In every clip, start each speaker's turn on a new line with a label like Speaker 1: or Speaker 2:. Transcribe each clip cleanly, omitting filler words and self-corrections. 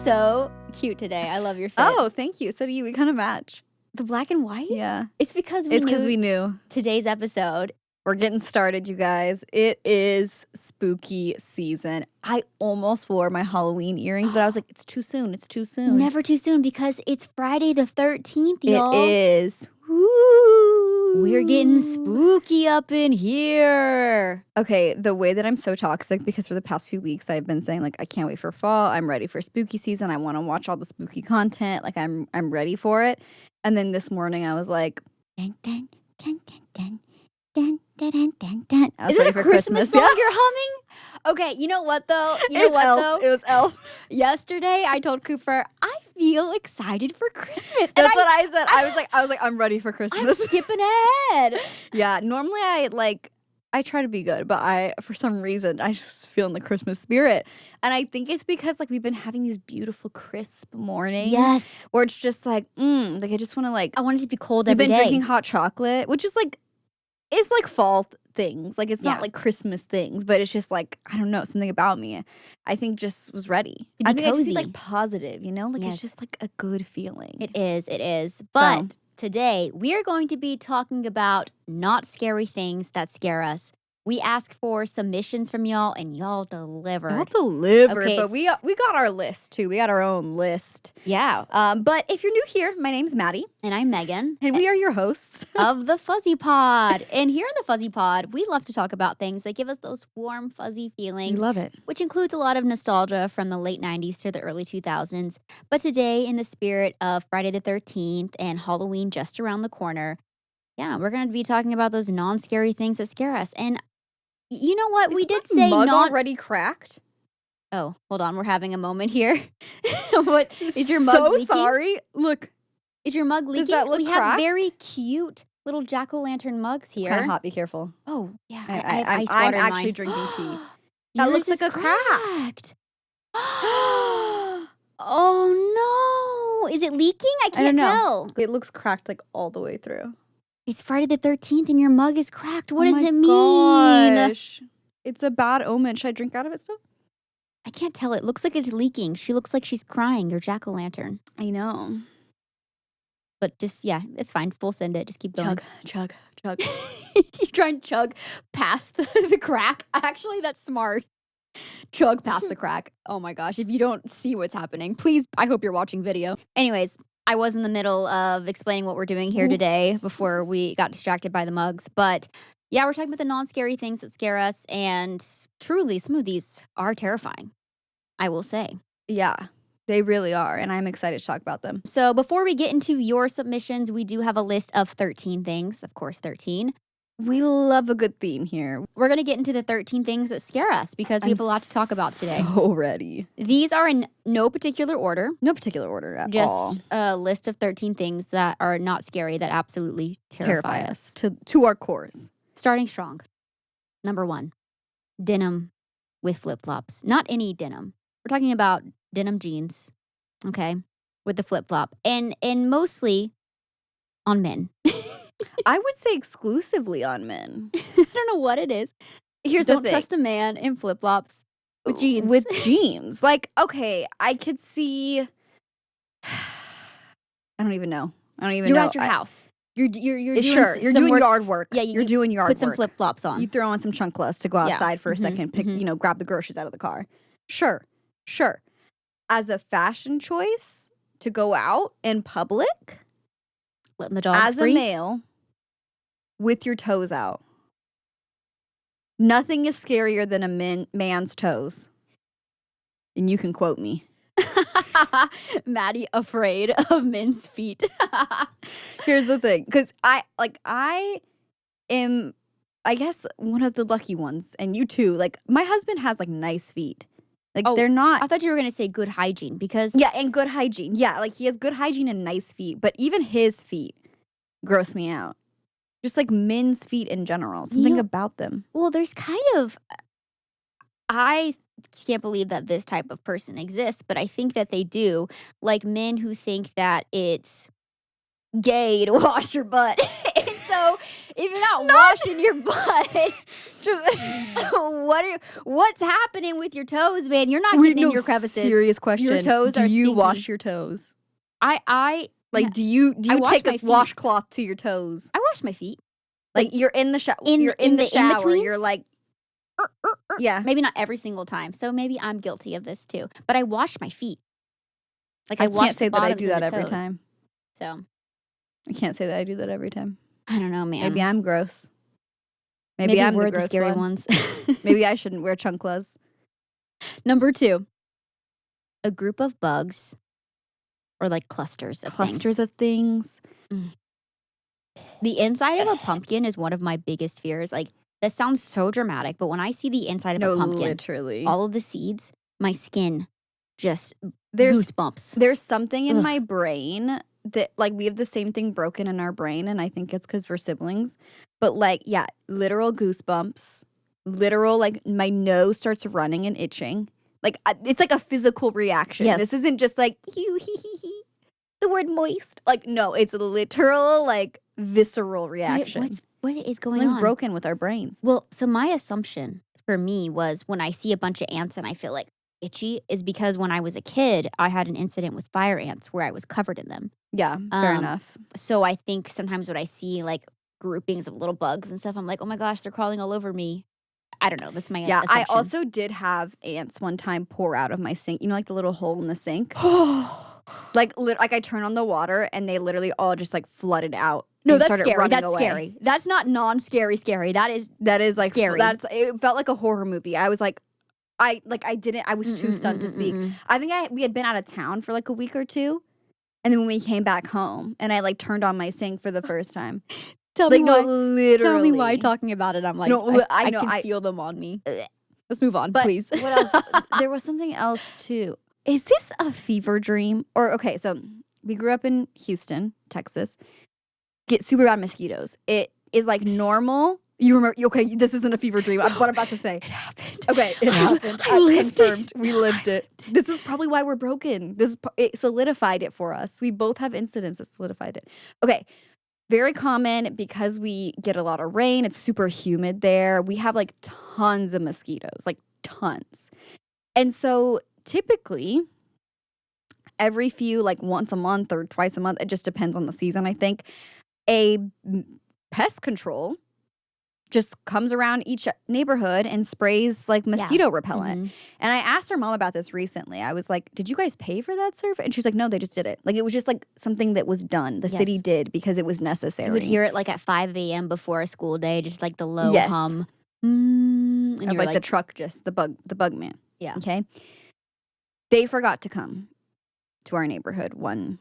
Speaker 1: so cute today. I love your fit.
Speaker 2: Oh, thank you. So do you. We kind of match.
Speaker 1: The black and white?
Speaker 2: Yeah.
Speaker 1: It's because
Speaker 2: we knew.
Speaker 1: Today's episode.
Speaker 2: We're getting started, you guys. It is spooky season. I almost wore my Halloween earrings, but I was like, it's too soon. It's too soon.
Speaker 1: Never too soon because it's Friday the 13th, y'all.
Speaker 2: It is. Woo.
Speaker 1: We're getting spooky up in here.
Speaker 2: Okay, the way that I'm so toxic, because for the past few weeks I've been saying, like, I can't wait for fall. I'm ready for spooky season. I want to watch all the spooky content. Like, I'm ready for it. And then this morning I was like, dun, dun, dun, dun, dun. Dun, dun, dun, dun, dun. I was
Speaker 1: Is
Speaker 2: ready
Speaker 1: it a
Speaker 2: for
Speaker 1: Christmas song
Speaker 2: Yeah.
Speaker 1: you're humming? Okay, you know what though?
Speaker 2: It was Elf.
Speaker 1: Yesterday I told Cooper, I feel excited for Christmas.
Speaker 2: That's what I said. I was like, I'm ready for Christmas.
Speaker 1: I'm skipping ahead.
Speaker 2: Yeah, normally I try to be good, but for some reason I just feel in the Christmas spirit. And I think it's because like we've been having these beautiful crisp mornings.
Speaker 1: Yes.
Speaker 2: Where it's just like, like I just want to like
Speaker 1: I want it to be cold
Speaker 2: we've
Speaker 1: every
Speaker 2: been
Speaker 1: day.
Speaker 2: drinking hot chocolate, which is like it's like fall things. Like it's not like Christmas things, but it's just like, I don't know, something about me. I think just was ready. I think I just need like positive, you know? Like it's just like a good feeling.
Speaker 1: It is. But today we are going to be talking about not scary things that scare us. We ask for submissions from y'all and y'all delivered. Okay,
Speaker 2: but we got our list too. We got our own list.
Speaker 1: Yeah.
Speaker 2: But if you're new here, my name's Maddie.
Speaker 1: And I'm Megan.
Speaker 2: And we are your hosts
Speaker 1: of the Fuzzy Pod. And here in the Fuzzy Pod, we love to talk about things that give us those warm, fuzzy feelings.
Speaker 2: We love it.
Speaker 1: Which includes a lot of nostalgia from the late 90s to the early 2000s. But today, in the spirit of Friday the 13th and Halloween just around the corner, we're going to be talking about those non-scary things that scare us. And you know what? We did say
Speaker 2: mug already cracked.
Speaker 1: Oh, hold on. We're having a moment here. What is your mug leaking?
Speaker 2: So sorry. Look.
Speaker 1: Is your mug leaking?
Speaker 2: Does that look
Speaker 1: we
Speaker 2: cracked?
Speaker 1: Have very cute little jack-o'-lantern mugs here.
Speaker 2: It's kind of hot. Be careful.
Speaker 1: Oh, yeah.
Speaker 2: I'm actually drinking tea. That looks like a cracked.
Speaker 1: Oh, no. Is it leaking? I can't tell.
Speaker 2: It looks cracked like all the way through.
Speaker 1: It's Friday the 13th and your mug is cracked. What does it mean?
Speaker 2: Gosh. It's a bad omen. Should I drink out of it still?
Speaker 1: I can't tell. It looks like it's leaking. She looks like she's crying, your jack-o'-lantern.
Speaker 2: I know.
Speaker 1: But just, it's fine. Full send it. Just keep going.
Speaker 2: Chug.
Speaker 1: You try and chug past the crack. Actually, that's smart. Chug past the crack. Oh my gosh. If you don't see what's happening, please, I hope you're watching video. Anyways, I was in the middle of explaining what we're doing here today before we got distracted by the mugs. But we're talking about the non-scary things that scare us. And truly, some of these are terrifying, I will say.
Speaker 2: Yeah, they really are. And I'm excited to talk about them.
Speaker 1: So before we get into your submissions, we do have a list of 13 things. Of course, 13.
Speaker 2: We love a good theme here.
Speaker 1: We're going to get into the 13 things that scare us because we have a lot to talk about today.
Speaker 2: So ready.
Speaker 1: These are in no particular order.
Speaker 2: No particular order at all.
Speaker 1: Just a list of 13 things that are not scary that absolutely terrify us.
Speaker 2: To our cores.
Speaker 1: Starting strong. Number 1, denim with flip-flops. Not any denim. We're talking about denim jeans, okay, with the flip-flop. And mostly on men.
Speaker 2: I would say exclusively on men.
Speaker 1: I don't know what it is.
Speaker 2: Here's
Speaker 1: the
Speaker 2: thing.
Speaker 1: Don't trust a man in flip-flops with jeans.
Speaker 2: With jeans. Like, okay, I could see... I don't even know.
Speaker 1: You're at your house. You're doing
Speaker 2: you're doing
Speaker 1: work.
Speaker 2: yard work.
Speaker 1: Yeah,
Speaker 2: you're doing yard work.
Speaker 1: Put some flip-flops on.
Speaker 2: You throw on some chunkless to go outside for a second, grab the groceries out of the car. Sure. As a fashion choice to go out in public...
Speaker 1: Letting the dogs free?
Speaker 2: As a male, with your toes out. Nothing is scarier than a man's toes. And you can quote me.
Speaker 1: Maddie afraid of men's feet.
Speaker 2: Here's the thing. Because I am, I guess, one of the lucky ones. And you too. Like, my husband has, like, nice feet. Like, they're not...
Speaker 1: I thought you were going to say good hygiene because...
Speaker 2: Yeah, and good hygiene. Yeah, like, he has good hygiene and nice feet. But even his feet gross me out. Just, like, men's feet in general. Something about them.
Speaker 1: Well, there's kind of... I can't believe that this type of person exists, but I think that they do. Like, men who think that it's gay to wash your butt. And so Also, if you're not washing your butt, what's happening with your toes, man? You're not getting in your crevices.
Speaker 2: Serious question.
Speaker 1: Your toes
Speaker 2: do
Speaker 1: are
Speaker 2: you
Speaker 1: stinky.
Speaker 2: wash your toes?
Speaker 1: Like,
Speaker 2: do you
Speaker 1: wash
Speaker 2: take
Speaker 1: my
Speaker 2: a
Speaker 1: feet.
Speaker 2: washcloth to your toes?
Speaker 1: I wash my feet.
Speaker 2: Like you're in the shower.
Speaker 1: In
Speaker 2: You're in the shower.
Speaker 1: in-betweens?
Speaker 2: You're like, yeah.
Speaker 1: Maybe not every single time. So maybe I'm guilty of this too. But I wash my feet. Like
Speaker 2: I
Speaker 1: wash
Speaker 2: can't say
Speaker 1: the
Speaker 2: that I
Speaker 1: bottoms
Speaker 2: do
Speaker 1: of
Speaker 2: that
Speaker 1: the
Speaker 2: every
Speaker 1: toes.
Speaker 2: time.
Speaker 1: So
Speaker 2: I can't say that I do that every time.
Speaker 1: I don't know, man.
Speaker 2: Maybe I'm gross.
Speaker 1: Maybe
Speaker 2: I'm
Speaker 1: we're
Speaker 2: the gross
Speaker 1: scary
Speaker 2: one.
Speaker 1: ones.
Speaker 2: Maybe I shouldn't wear chanclas.
Speaker 1: Number 2, a group of bugs or like clusters
Speaker 2: Of things.
Speaker 1: The inside of a pumpkin is one of my biggest fears. Like, that sounds so dramatic, but when I see the inside of a pumpkin,
Speaker 2: literally.
Speaker 1: all of the seeds, my skin just
Speaker 2: There's
Speaker 1: goosebumps.
Speaker 2: There's something in my brain that, like, we have the same thing broken in our brain, and I think it's because we're siblings. But, like, yeah, literal goosebumps. Literal, like, my nose starts running and itching. Like, it's like a physical reaction.
Speaker 1: Yes.
Speaker 2: This isn't just like, the word moist. Like, no, it's a literal, like, visceral reaction.
Speaker 1: What is going
Speaker 2: Something's
Speaker 1: on?
Speaker 2: broken with our brains.
Speaker 1: Well, so my assumption for me was when I see a bunch of ants and I feel like itchy is because when I was a kid, I had an incident with fire ants where I was covered in them.
Speaker 2: Yeah, fair enough.
Speaker 1: So I think sometimes when I see like groupings of little bugs and stuff, I'm like, oh my gosh, they're crawling all over me. I don't know. That's my assumption.
Speaker 2: I also did have ants one time pour out of my sink. You know, like the little hole in the sink? like I turn on the water and they literally all just like flooded out.
Speaker 1: No, that's scary. That's scary. That's not non-scary scary. That is
Speaker 2: like
Speaker 1: scary.
Speaker 2: It felt like a horror movie. I was like, I was too stunned to speak. I think we had been out of town for like a week or two. And then when we came back home and I like turned on my sink for the first time.
Speaker 1: Tell me why.
Speaker 2: Literally.
Speaker 1: Tell me why talking about it. I'm like,
Speaker 2: No,
Speaker 1: I can feel them on me. Let's move on, please.
Speaker 2: What else? There was something else too. Is this a fever dream? Or, okay, so we grew up in Houston, Texas. Get super bad mosquitoes. It is like normal. You remember? Okay, this isn't a fever dream. What I'm about to say.
Speaker 1: It happened.
Speaker 2: Okay, it happened.
Speaker 1: I lived
Speaker 2: confirmed. We lived it. This is probably why we're broken. It solidified it for us. We both have incidents that solidified it. Okay, very common because we get a lot of rain. It's super humid there. We have like tons of mosquitoes, like tons. And so typically every few, like once a month or twice a month, it just depends on the season, I think, a pest control just comes around each neighborhood and sprays like mosquito repellent. And I asked her mom about this recently. I was like, did you guys pay for that service? And she was like, no, they just did it. Like, it was just like something that was done. The city did because it was necessary.
Speaker 1: You would hear it like at 5 a.m. before a school day, just like the low hum. And
Speaker 2: of like the truck, just the bug man.
Speaker 1: Yeah.
Speaker 2: Okay. They forgot to come to our neighborhood one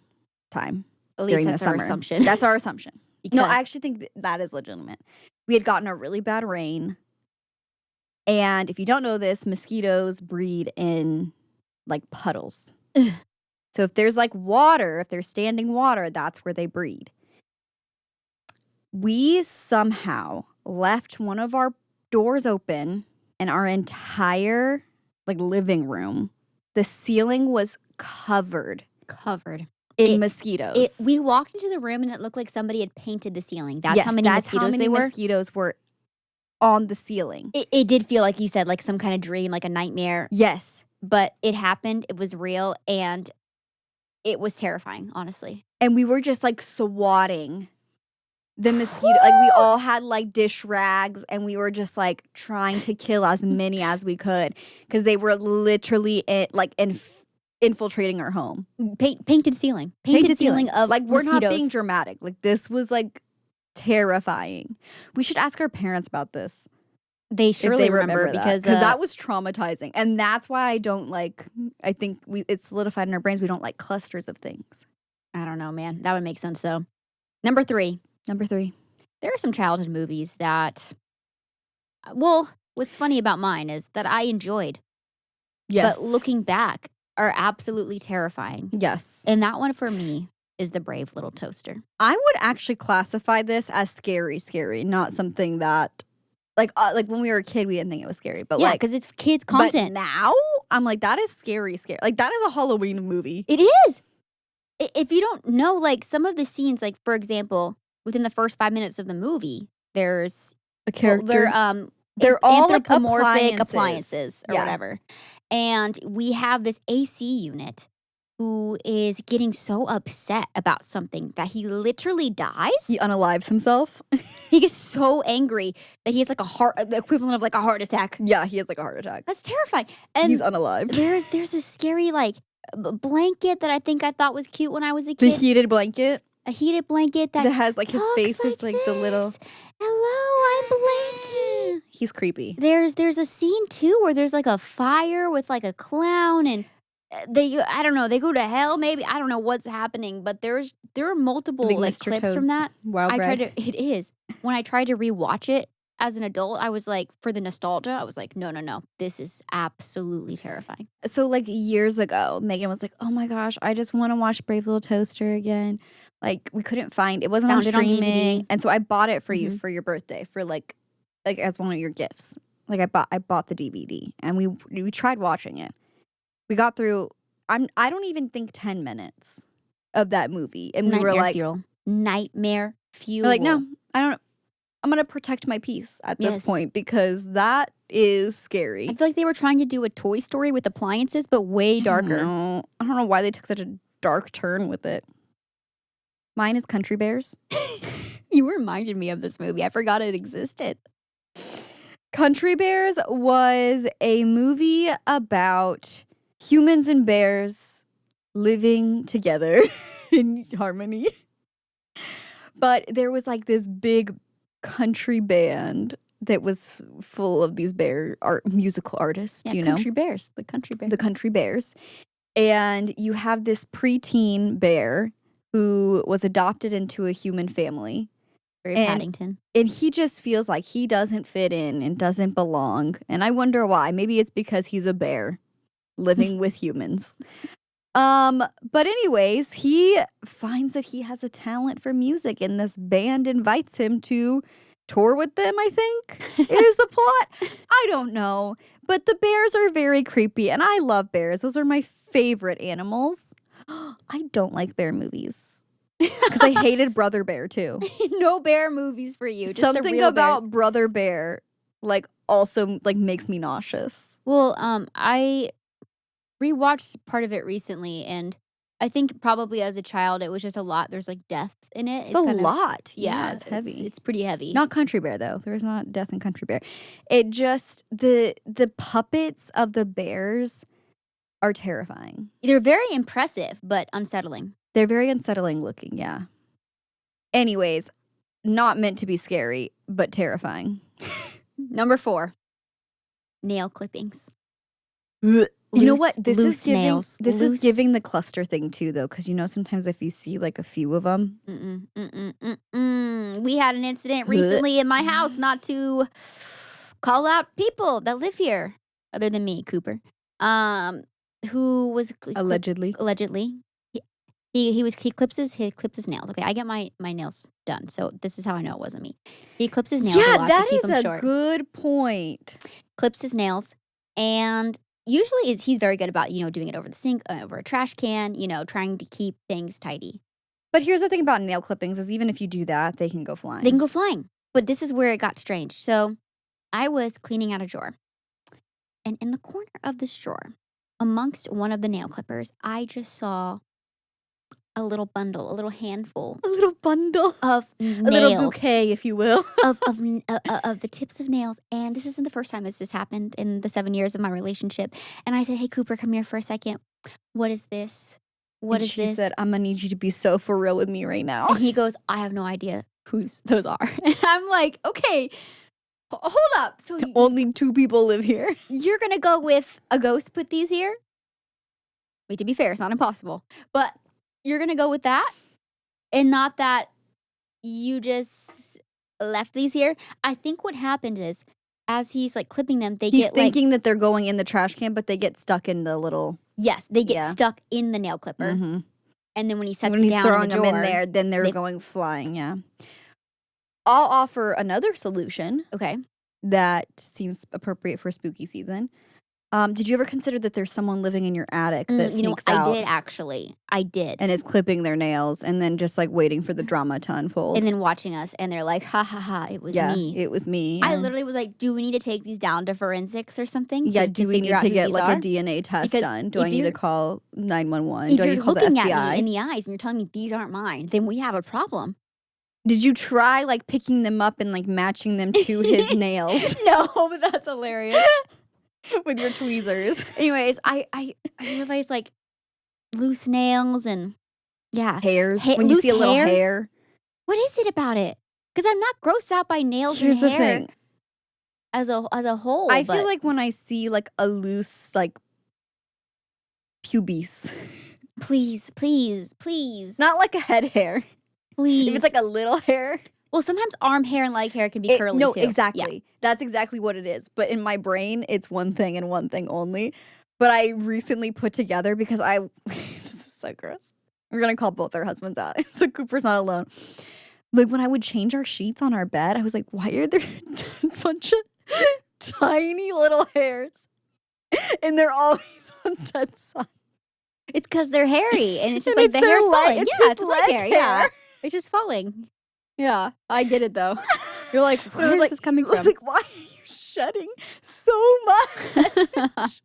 Speaker 2: time.
Speaker 1: At least
Speaker 2: during
Speaker 1: that's
Speaker 2: the
Speaker 1: our
Speaker 2: summer.
Speaker 1: assumption.
Speaker 2: That's our assumption. No, I actually think that is legitimate. We had gotten a really bad rain. And if you don't know this, mosquitoes breed in like puddles. So if there's like water, if there's standing water, that's where they breed. We somehow left one of our doors open and our entire like living room, the ceiling was covered in mosquitoes.
Speaker 1: We walked into the room and it looked like somebody had painted the ceiling. That's how many mosquitoes they were.
Speaker 2: Mosquitoes were on the ceiling.
Speaker 1: It did feel like you said, like some kind of dream, like a nightmare.
Speaker 2: Yes.
Speaker 1: But it happened. It was real. And it was terrifying, honestly.
Speaker 2: And we were just like swatting the mosquito. Like, we all had like dish rags and we were just like trying to kill as many as we could because they were literally infiltrating our home.
Speaker 1: Painted ceiling. Painted ceiling of
Speaker 2: like, we're
Speaker 1: mosquitoes.
Speaker 2: not being dramatic. Like, this was like terrifying. We should ask our parents about this.
Speaker 1: They surely remember because
Speaker 2: that was traumatizing. And that's why I don't like, I think it's solidified in our brains. We don't like clusters of things.
Speaker 1: I don't know, man. That would make sense though. Number three. There are some childhood movies that, well, what's funny about mine is that I enjoyed.
Speaker 2: Yes.
Speaker 1: But looking back are absolutely terrifying.
Speaker 2: Yes.
Speaker 1: And that one for me is The Brave Little Toaster.
Speaker 2: I would actually classify this as scary, not something that, like when we were a kid, we didn't think it was scary. But
Speaker 1: yeah, because it's kids content.
Speaker 2: But now, I'm like, that is scary. Like, that is a Halloween movie.
Speaker 1: It is. If you don't know, like, some of the scenes, like, for example, within the first 5 minutes of the movie, there's
Speaker 2: A character.
Speaker 1: they're
Speaker 2: all, like,
Speaker 1: anthropomorphic
Speaker 2: appliances.
Speaker 1: appliances or
Speaker 2: Yeah.
Speaker 1: whatever. And we have this AC unit who is getting so upset about something that he literally dies.
Speaker 2: He unalives himself.
Speaker 1: He gets so angry that he has like the equivalent of like a heart attack.
Speaker 2: Yeah, he has like a heart attack.
Speaker 1: That's terrifying. And
Speaker 2: He's unalived.
Speaker 1: there's a scary like blanket that I thought was cute when I was a
Speaker 2: The
Speaker 1: kid.
Speaker 2: heated blanket
Speaker 1: A heated blanket that
Speaker 2: has like his
Speaker 1: talks
Speaker 2: face is like the little.
Speaker 1: this. Hello, I'm Blanky.
Speaker 2: He's creepy.
Speaker 1: There's a scene too where there's like a fire with like a clown and I don't know, they go to hell maybe. I don't know what's happening, but there are multiple
Speaker 2: think
Speaker 1: like
Speaker 2: Mr.
Speaker 1: clips
Speaker 2: Toad's
Speaker 1: from that.
Speaker 2: Wild
Speaker 1: I tried
Speaker 2: Ride.
Speaker 1: to it is. When I tried to rewatch it as an adult, I was like, for the nostalgia, I was like, no. This is absolutely terrifying.
Speaker 2: So like years ago, Megan was like, "Oh my gosh, I just want to watch Brave Little Toaster again." Like we couldn't find it wasn't
Speaker 1: Found
Speaker 2: on
Speaker 1: it on
Speaker 2: streaming,
Speaker 1: DVD.
Speaker 2: and so I bought it for you
Speaker 1: Mhm.
Speaker 2: for your birthday for like as one of your gifts. Like I bought the DVD, and we tried watching it. We got through. I don't even think 10 minutes of that movie, and we were
Speaker 1: Nightmare
Speaker 2: like,
Speaker 1: fuel. Nightmare fuel.
Speaker 2: we're like, no, I don't. I'm gonna protect my peace at this
Speaker 1: Yes.
Speaker 2: point because that is scary.
Speaker 1: I feel like they were trying to do a Toy Story with appliances, but way darker.
Speaker 2: I don't know why they took such a dark turn with it. Mine is Country Bears.
Speaker 1: You reminded me of this movie. I forgot it existed.
Speaker 2: Country Bears was a movie about humans and bears living together in harmony. But there was like this big country band that was full of these musical artists,
Speaker 1: Yeah,
Speaker 2: you know?
Speaker 1: Country Bears. The Country Bears.
Speaker 2: The Country Bears. And you have this preteen bear who was adopted into a human family.
Speaker 1: Very
Speaker 2: and-
Speaker 1: Paddington.
Speaker 2: And he just feels like he doesn't fit in and doesn't belong. And I wonder why. Maybe it's because he's a bear living with humans. But anyways, he finds that he has a talent for music and this band invites him to tour with them, I think, is the plot. I don't know. But the bears are very creepy and I love bears. Those are my favorite animals. I don't like bear movies. Because I hated Brother Bear too.
Speaker 1: No bear movies for you. Just the
Speaker 2: Something
Speaker 1: real
Speaker 2: about
Speaker 1: bears.
Speaker 2: Brother Bear like also like makes me nauseous.
Speaker 1: Well, I rewatched part of it recently, and I think probably as a child it was just a lot. There's like death in it.
Speaker 2: It's a
Speaker 1: kind of-
Speaker 2: lot.
Speaker 1: Yeah,
Speaker 2: it's heavy.
Speaker 1: It's pretty heavy.
Speaker 2: Not Country Bear though. There is not death in Country Bear. It just the puppets of the bears are terrifying.
Speaker 1: They're very impressive, but unsettling.
Speaker 2: They're very unsettling looking, yeah. Anyways, not meant to be scary, but terrifying.
Speaker 1: Number 4, nail clippings.
Speaker 2: You know
Speaker 1: Loose-
Speaker 2: what? This
Speaker 1: loose
Speaker 2: is giving
Speaker 1: nails.
Speaker 2: this
Speaker 1: Loose-
Speaker 2: is giving the cluster thing too though, because you know sometimes if you see like a few of them,
Speaker 1: We had an incident recently in my house, not to call out people that live here, other than me, Cooper, who was
Speaker 2: allegedly.
Speaker 1: he clips his nails. Okay, I get my nails done, so this is how I know it wasn't me. He clips his nails a
Speaker 2: Yeah,
Speaker 1: lot
Speaker 2: that
Speaker 1: to keep
Speaker 2: is
Speaker 1: them
Speaker 2: a
Speaker 1: short.
Speaker 2: good point.
Speaker 1: Clips his nails, and usually he's very good about doing it over the sink, over a trash can, trying to keep things tidy.
Speaker 2: But here's the thing about nail clippings is even if you do that, they can go flying.
Speaker 1: They can go flying. But this is where it got strange. So I was cleaning out a drawer. And in the corner of this drawer, amongst one of the nail clippers, I just saw a little bundle, a little handful
Speaker 2: a little bundle.
Speaker 1: of
Speaker 2: A
Speaker 1: nails.
Speaker 2: little bouquet, if you will.
Speaker 1: of the tips of nails. And this isn't the first time this has happened in the 7 years of my relationship. And I said, hey, Cooper, come here for a second. What is this? What is
Speaker 2: she
Speaker 1: this?
Speaker 2: said, I'm gonna need you to be so for real with me right now.
Speaker 1: And he goes, I have no idea whose those are. And I'm like, okay, hold up. So
Speaker 2: Only 2 people live here.
Speaker 1: you're going to go with a ghost put these here? Wait, to be fair, it's not impossible. But you're going to go with that and not that you just left these here? I think what happened is as he's like clipping them, they
Speaker 2: He's
Speaker 1: get
Speaker 2: thinking that they're going in the trash can, but they get stuck in the little.
Speaker 1: yes, they get
Speaker 2: Yeah.
Speaker 1: stuck in the nail clipper.
Speaker 2: Mhm.
Speaker 1: And then when he sets
Speaker 2: When
Speaker 1: it
Speaker 2: he's
Speaker 1: down
Speaker 2: throwing
Speaker 1: in the
Speaker 2: them
Speaker 1: drawer,
Speaker 2: in there, then they're
Speaker 1: they-
Speaker 2: going flying. Yeah. I'll offer another solution
Speaker 1: Okay.
Speaker 2: that seems appropriate for spooky season. Did you ever consider that there's someone living in your attic that sneaks
Speaker 1: I
Speaker 2: out
Speaker 1: did actually. I did.
Speaker 2: and is clipping their nails and then just like waiting for the drama to unfold?
Speaker 1: And then watching us, and they're like, ha ha ha, it was me.
Speaker 2: It was me.
Speaker 1: I literally was like, do we need to take these down to forensics or something?
Speaker 2: Yeah,
Speaker 1: to
Speaker 2: do we need
Speaker 1: figure out
Speaker 2: to
Speaker 1: who
Speaker 2: get
Speaker 1: these
Speaker 2: like
Speaker 1: are?
Speaker 2: a DNA test
Speaker 1: Because
Speaker 2: done? Do
Speaker 1: if
Speaker 2: I need to
Speaker 1: you're-
Speaker 2: call 911?
Speaker 1: If
Speaker 2: Do I need
Speaker 1: you're
Speaker 2: to call the
Speaker 1: looking
Speaker 2: FBI?
Speaker 1: at me in the eyes and you're telling me these aren't mine, then we have a problem.
Speaker 2: Did you try like picking them up and like matching them to his nails
Speaker 1: No, but that's hilarious.
Speaker 2: with your tweezers?
Speaker 1: Anyways, I realized like loose nails and
Speaker 2: Hairs. When you
Speaker 1: loose
Speaker 2: see a little
Speaker 1: hairs?
Speaker 2: hair.
Speaker 1: What is it about it? Because I'm not grossed out by nails
Speaker 2: Here's
Speaker 1: and
Speaker 2: the
Speaker 1: hair
Speaker 2: thing.
Speaker 1: as a whole.
Speaker 2: I feel like when I see like a loose like pubis,
Speaker 1: please,
Speaker 2: not like a head hair.
Speaker 1: please.
Speaker 2: If it's like a little hair.
Speaker 1: well, sometimes arm hair and leg hair can be curly
Speaker 2: No,
Speaker 1: too.
Speaker 2: exactly.
Speaker 1: Yeah.
Speaker 2: That's exactly what it is. But in my brain, it's one thing and one thing only. But I recently put together because this is so gross. We're going to call both our husbands out. So Cooper's not alone. Like when I would change our sheets on our bed, I was like, why are there a bunch of tiny little hairs? And they're always on dead side.
Speaker 1: It's because they're hairy and it's just
Speaker 2: And
Speaker 1: like
Speaker 2: it's
Speaker 1: the
Speaker 2: their
Speaker 1: hair's
Speaker 2: leg-
Speaker 1: falling.
Speaker 2: it's
Speaker 1: Yeah,
Speaker 2: his
Speaker 1: it's leg
Speaker 2: leg
Speaker 1: hair. Yeah,
Speaker 2: hair.
Speaker 1: it's just falling. Yeah, I get it though. You're like,
Speaker 2: But
Speaker 1: where is this coming
Speaker 2: I was
Speaker 1: from?
Speaker 2: like, why are you shedding so much?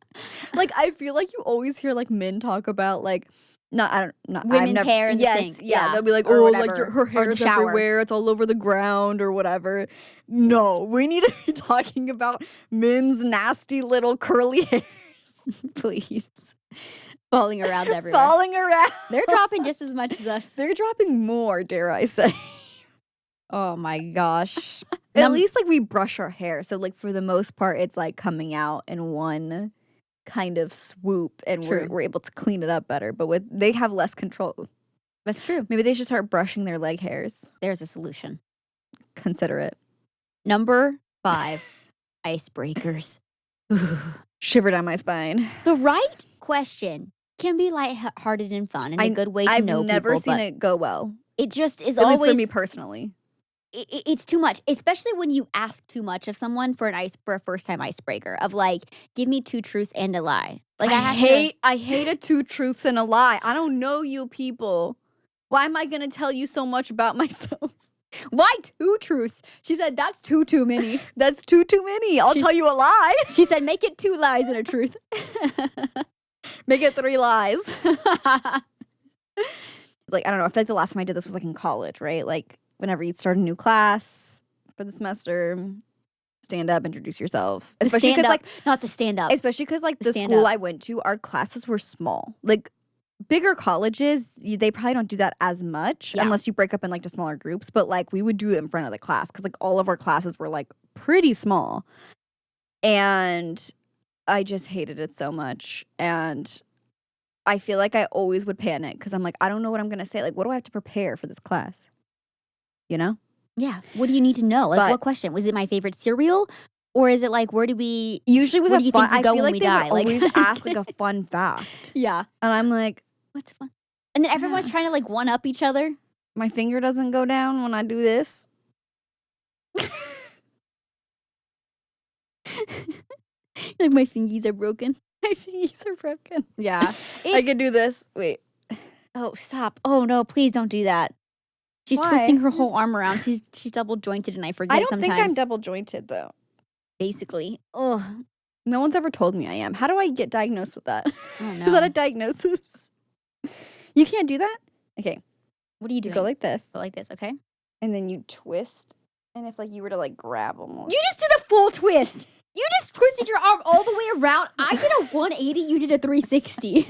Speaker 2: Like, I feel like you always hear like men talk about like,
Speaker 1: Women's hair in the
Speaker 2: yes,
Speaker 1: sink,
Speaker 2: yeah.
Speaker 1: yeah,
Speaker 2: They'll be like,
Speaker 1: or
Speaker 2: oh, like
Speaker 1: whatever,
Speaker 2: her
Speaker 1: or the
Speaker 2: hair's
Speaker 1: shower.
Speaker 2: everywhere. It's all over the ground or whatever. No, we need to be talking about men's nasty little curly hairs
Speaker 1: Please. Falling around everywhere.
Speaker 2: falling around.
Speaker 1: They're dropping just as much as us.
Speaker 2: They're dropping more, dare I say.
Speaker 1: Oh my gosh.
Speaker 2: At least like we brush our hair. So like for the most part, it's like coming out in one kind of swoop and
Speaker 1: True.
Speaker 2: we're able to clean it up better. But they have less control.
Speaker 1: That's true.
Speaker 2: Maybe they should start brushing their leg hairs.
Speaker 1: There's a solution.
Speaker 2: Consider it.
Speaker 1: Number 5, icebreakers.
Speaker 2: Shiver down my spine.
Speaker 1: The right question can be lighthearted and fun and a good way to
Speaker 2: I've
Speaker 1: know
Speaker 2: never
Speaker 1: people,
Speaker 2: seen
Speaker 1: but
Speaker 2: it go well.
Speaker 1: it just is
Speaker 2: At least
Speaker 1: always
Speaker 2: for me personally.
Speaker 1: it's too much, especially when you ask too much of someone for a first time icebreaker of like, give me 2 truths and a lie. Like
Speaker 2: I hate a 2 truths and a lie. I don't know you people. Why am I gonna tell you so much about myself?
Speaker 1: Why 2 truths? She said that's too many.
Speaker 2: That's too many. I'll tell you a lie.
Speaker 1: She said make it 2 lies and a truth.
Speaker 2: Make it 3 lies. Like, I don't know. I feel like the last time I did this was like in college, right? Like whenever you start a new class for the semester, stand up, introduce yourself. Especially because like
Speaker 1: not to stand up.
Speaker 2: especially because like the
Speaker 1: stand
Speaker 2: school
Speaker 1: up.
Speaker 2: I went to, our classes were small. Like bigger colleges, they probably don't do that as much unless you break up in like the smaller groups. But like we would do it in front of the class because like all of our classes were like pretty small. And I just hated it so much. And I feel like I always would panic because I'm like, I don't know what I'm going to say. Like, what do I have to prepare for this class? You know?
Speaker 1: Yeah. What do you need to know? Like,
Speaker 2: But-
Speaker 1: what question? Was it my favorite cereal? Or is it like, where do we...
Speaker 2: Usually with
Speaker 1: Where
Speaker 2: a
Speaker 1: do you
Speaker 2: fun,
Speaker 1: think we
Speaker 2: I
Speaker 1: go
Speaker 2: feel
Speaker 1: when
Speaker 2: like
Speaker 1: we
Speaker 2: they
Speaker 1: die?
Speaker 2: would
Speaker 1: Like-
Speaker 2: always ask like a fun fact.
Speaker 1: Yeah.
Speaker 2: And I'm like,
Speaker 1: What's fun? And then everyone's trying to like one-up each other.
Speaker 2: my finger doesn't go down when I do this.
Speaker 1: Like, my fingies are broken.
Speaker 2: My fingers are broken.
Speaker 1: Yeah.
Speaker 2: I can do this. Wait.
Speaker 1: Oh, stop. Oh, no, please don't do that. She's
Speaker 2: Why?
Speaker 1: twisting her whole arm around. She's double jointed and I forget
Speaker 2: I don't
Speaker 1: sometimes.
Speaker 2: think I'm double jointed though.
Speaker 1: Basically. Oh,
Speaker 2: No one's ever told me I am. How do I get diagnosed with that?
Speaker 1: I don't know.
Speaker 2: Is that a diagnosis? You can't do that? Okay.
Speaker 1: What are you
Speaker 2: You
Speaker 1: doing?
Speaker 2: go like this.
Speaker 1: Go like this, okay?
Speaker 2: And then you twist. And if like you were to like grab almost.
Speaker 1: You just did a full twist. You just twisted your arm all the way around. I did a 180. You did a 360.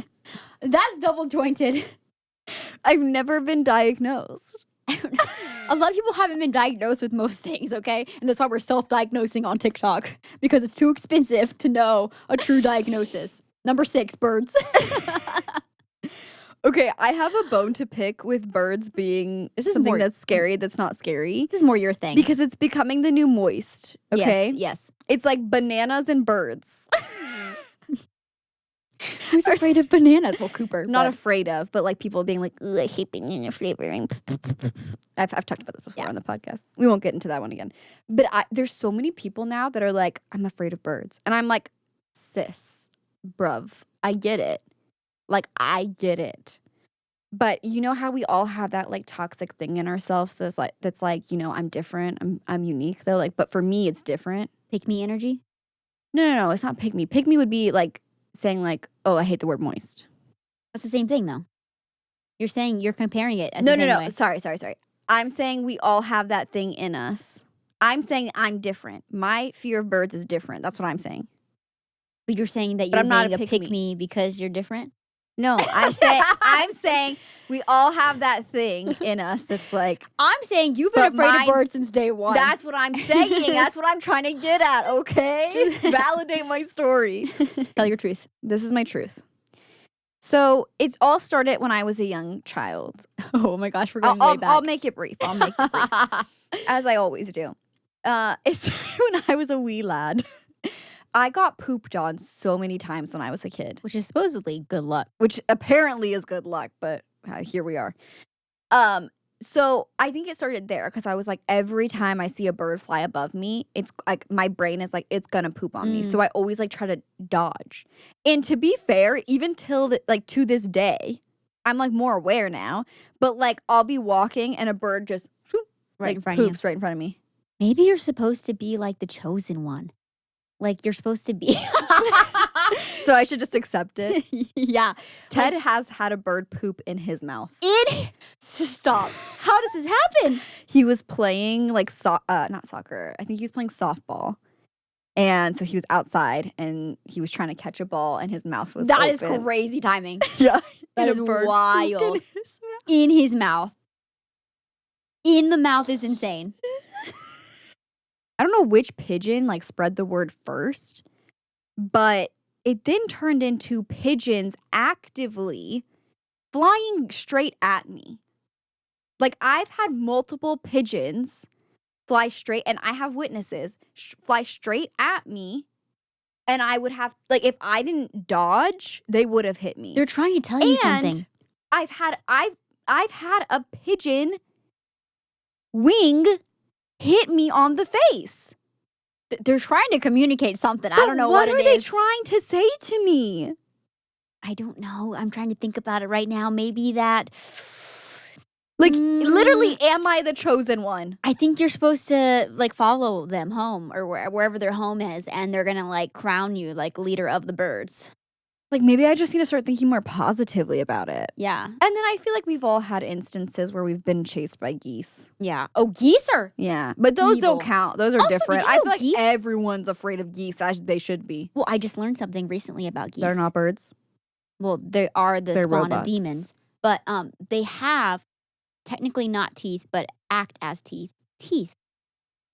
Speaker 1: That's double jointed.
Speaker 2: I've never been diagnosed.
Speaker 1: A lot of people haven't been diagnosed with most things, okay? And that's why we're self-diagnosing on TikTok because it's too expensive to know a true diagnosis. Number 6, birds.
Speaker 2: Okay, I have a bone to pick with birds being
Speaker 1: This is
Speaker 2: something
Speaker 1: more-
Speaker 2: that's scary that's not scary.
Speaker 1: This is more your thing.
Speaker 2: Because it's becoming the new moist. Okay?
Speaker 1: Yes.
Speaker 2: It's like bananas and birds.
Speaker 1: Who's afraid of bananas? Well, Cooper.
Speaker 2: Not
Speaker 1: but-
Speaker 2: afraid of, but like people being like, ugh, I hate banana flavoring. I've talked about this before on the podcast. We won't get into that one again. But there's so many people now that are like, I'm afraid of birds. And I'm like, sis, bruv, I get it. Like, I get it. But you know how we all have that like toxic thing in ourselves that's like, I'm different. I'm unique though. Like, but for me it's different.
Speaker 1: Pick me energy?
Speaker 2: No, it's not pick me. Pick me would be like saying like, oh, I hate the word moist.
Speaker 1: That's the same thing though. You're comparing it as the same way.
Speaker 2: Sorry. I'm saying we all have that thing in us. I'm saying I'm different. My fear of birds is different. That's what I'm saying.
Speaker 1: But you're saying that
Speaker 2: But
Speaker 1: you're
Speaker 2: I'm not
Speaker 1: being
Speaker 2: a
Speaker 1: a pick me because you're different?
Speaker 2: No, I'm saying we all have that thing in us that's like.
Speaker 1: I'm saying you've been afraid of birds since day one.
Speaker 2: That's what I'm saying. That's what I'm trying to get at, okay? Validate my story.
Speaker 1: Tell your truth.
Speaker 2: This is my truth. So it all started when I was a young child.
Speaker 1: Oh my gosh, we're going way back.
Speaker 2: I'll make it brief. As I always do. It started when I was a wee lad. I got pooped on so many times when I was a kid.
Speaker 1: Which is supposedly good luck.
Speaker 2: Which apparently is good luck, but here we are. So I think it started there because I was like, every time I see a bird fly above me, it's like my brain is like, it's gonna poop on me. So I always like try to dodge. And to be fair, even till like to this day, I'm like more aware now. But like I'll be walking and a bird just whoop,
Speaker 1: Right
Speaker 2: like,
Speaker 1: in front of you.
Speaker 2: poops right in front of me.
Speaker 1: Maybe you're supposed to be like the chosen one. Like you're supposed to be.
Speaker 2: So I should just accept it.
Speaker 1: Yeah.
Speaker 2: Ted has had a bird poop in his mouth.
Speaker 1: Stop. How does this happen?
Speaker 2: He was playing like not soccer. I think he was playing softball. And so he was outside and he was trying to catch a ball and his mouth was
Speaker 1: That
Speaker 2: open.
Speaker 1: is crazy timing.
Speaker 2: Yeah.
Speaker 1: That is wild. In his mouth. In the mouth is insane.
Speaker 2: I don't know which pigeon like spread the word first, but it then turned into pigeons actively flying straight at me. Like I've had multiple pigeons fly straight, and I have witnesses fly straight at me, and I would have like if I didn't dodge, they would have hit me.
Speaker 1: They're trying to tell you something.
Speaker 2: I've had a pigeon wing hit me on the face.
Speaker 1: They're trying to communicate something. I don't know what it is.
Speaker 2: What are they trying to say to me?
Speaker 1: I don't know. I'm trying to think about it right now. Maybe that.
Speaker 2: Like, literally, am I the chosen one?
Speaker 1: I think you're supposed to, like, follow them home or wherever their home is, and they're going to, like, crown you, like, leader of the birds.
Speaker 2: Like, maybe I just need to start thinking more positively about it.
Speaker 1: Yeah.
Speaker 2: And then I feel like we've all had instances where we've been chased by geese.
Speaker 1: Yeah. Oh, geese are.
Speaker 2: Yeah. But those
Speaker 1: evil.
Speaker 2: don't count. Those are
Speaker 1: Also,
Speaker 2: different.
Speaker 1: did you
Speaker 2: I
Speaker 1: know
Speaker 2: feel like
Speaker 1: geese?
Speaker 2: everyone's afraid of geese, as they should be.
Speaker 1: Well, I just learned something recently about geese.
Speaker 2: They're not birds.
Speaker 1: Well, they are the
Speaker 2: They're
Speaker 1: spawn
Speaker 2: robots.
Speaker 1: of demons. But they have technically not teeth, but act as teeth. Teeth.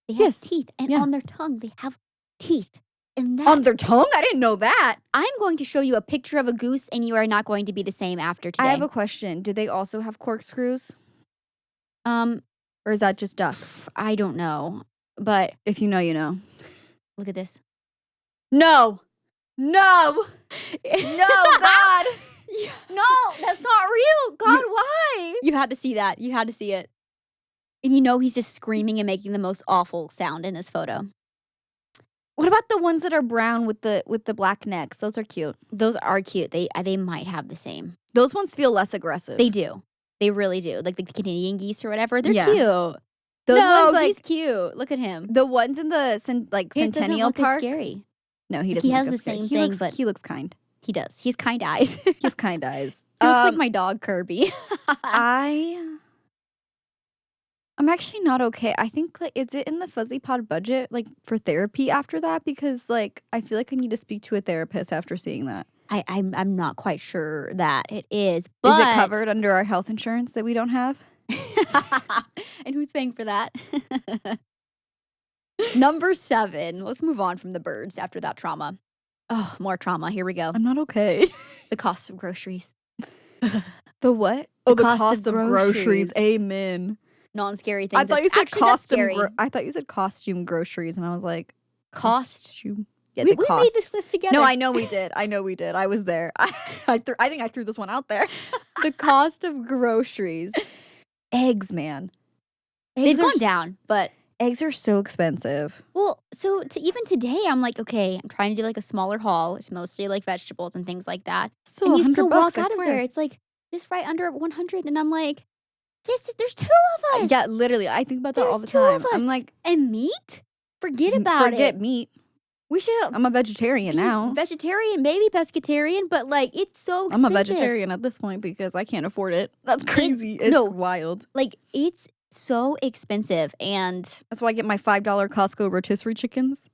Speaker 1: They have
Speaker 2: Yes.
Speaker 1: teeth. And
Speaker 2: Yeah.
Speaker 1: on their tongue, they have teeth. And that,
Speaker 2: On their tongue? I didn't know that.
Speaker 1: I'm going to show you a picture of a goose, and you are not going to be the same after today.
Speaker 2: I have a question. Do they also have corkscrews?
Speaker 1: Or
Speaker 2: Or is that just ducks?
Speaker 1: I don't know. But
Speaker 2: If you know, you know.
Speaker 1: look at this.
Speaker 2: No. No. No, God. No, that's not real. God, why?
Speaker 1: You had to see that. You had to see it. And you know he's just screaming and making the most awful sound in this photo.
Speaker 2: What about the ones that are brown with the black necks? Those are cute.
Speaker 1: Those are cute. They might have the same.
Speaker 2: Those ones feel less aggressive.
Speaker 1: They do. They really do. Like the Canadian geese or whatever. They're
Speaker 2: Yeah.
Speaker 1: cute.
Speaker 2: Those
Speaker 1: no,
Speaker 2: ones like
Speaker 1: he's cute. Look at him.
Speaker 2: the ones in the
Speaker 1: His doesn't
Speaker 2: Centennial
Speaker 1: look as
Speaker 2: Park.
Speaker 1: scary.
Speaker 2: No, he
Speaker 1: Like,
Speaker 2: doesn't.
Speaker 1: he has
Speaker 2: look
Speaker 1: the
Speaker 2: as scary.
Speaker 1: same
Speaker 2: He
Speaker 1: thing,
Speaker 2: looks,
Speaker 1: but
Speaker 2: he looks kind.
Speaker 1: He does. He has kind eyes.
Speaker 2: He has kind eyes.
Speaker 1: He looks like my dog Kirby.
Speaker 2: I'm actually not okay. I think like is it in the Fuzzy Pod budget like for therapy after that? Because like I feel like I need to speak to a therapist after seeing that.
Speaker 1: I'm not quite sure that it is. But
Speaker 2: Is it covered under our health insurance that we don't have?
Speaker 1: And who's paying for that? Number 7. Let's move on from the birds after that trauma. Oh, more trauma. Here we go.
Speaker 2: I'm not okay.
Speaker 1: The cost of groceries.
Speaker 2: The what? Oh, the
Speaker 1: cost
Speaker 2: cost
Speaker 1: of
Speaker 2: of groceries.
Speaker 1: groceries.
Speaker 2: Amen.
Speaker 1: Non-scary things.
Speaker 2: I thought you
Speaker 1: That's
Speaker 2: said
Speaker 1: actually, that's
Speaker 2: costume.
Speaker 1: scary.
Speaker 2: I thought you said costume groceries, and I was like, costume. Yeah,
Speaker 1: We
Speaker 2: the
Speaker 1: made
Speaker 2: cost.
Speaker 1: this list together.
Speaker 2: No, I know we did. I was there. I think I threw this one out there.
Speaker 1: The cost of groceries.
Speaker 2: Eggs, man.
Speaker 1: They've
Speaker 2: Eggs are
Speaker 1: gone down, but
Speaker 2: Eggs are so expensive.
Speaker 1: Well, so even today, I'm like, okay, I'm trying to do like a smaller haul. It's mostly like vegetables and things like that.
Speaker 2: Still
Speaker 1: And you
Speaker 2: 100
Speaker 1: still
Speaker 2: bucks,
Speaker 1: walk
Speaker 2: I
Speaker 1: out of
Speaker 2: swear.
Speaker 1: there. It's like just right under 100. And I'm like, there's two of us.
Speaker 2: Yeah, literally. I think about that all
Speaker 1: There's
Speaker 2: the
Speaker 1: two
Speaker 2: time.
Speaker 1: of us.
Speaker 2: I'm like,
Speaker 1: And meat? Forget about
Speaker 2: forget
Speaker 1: it.
Speaker 2: meat.
Speaker 1: We should
Speaker 2: I'm a vegetarian
Speaker 1: be
Speaker 2: now.
Speaker 1: vegetarian, maybe pescatarian, but like it's so expensive.
Speaker 2: I'm a vegetarian at this point because I can't afford it. That's crazy. It's wild.
Speaker 1: Like it's so expensive, and
Speaker 2: that's why I get my $5 Costco rotisserie chickens.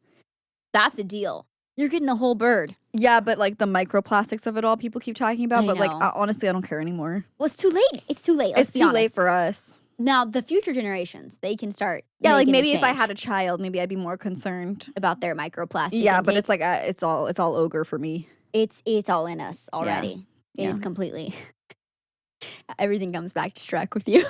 Speaker 1: That's a deal. You're getting a whole bird.
Speaker 2: Yeah, but like the microplastics of it all people keep talking about.
Speaker 1: I
Speaker 2: But like
Speaker 1: know.
Speaker 2: honestly, I don't care anymore.
Speaker 1: Well, it's too late. It's too late.
Speaker 2: It's too late for us.
Speaker 1: Now, the future generations, they can start.
Speaker 2: Yeah, like
Speaker 1: making
Speaker 2: maybe
Speaker 1: a
Speaker 2: if I
Speaker 1: change
Speaker 2: had a child, maybe I'd be more concerned
Speaker 1: about their microplastic.
Speaker 2: Yeah, but
Speaker 1: intake.
Speaker 2: it's like it's all ogre for me.
Speaker 1: It's all in us already. It is completely. Everything comes back to Shrek with you.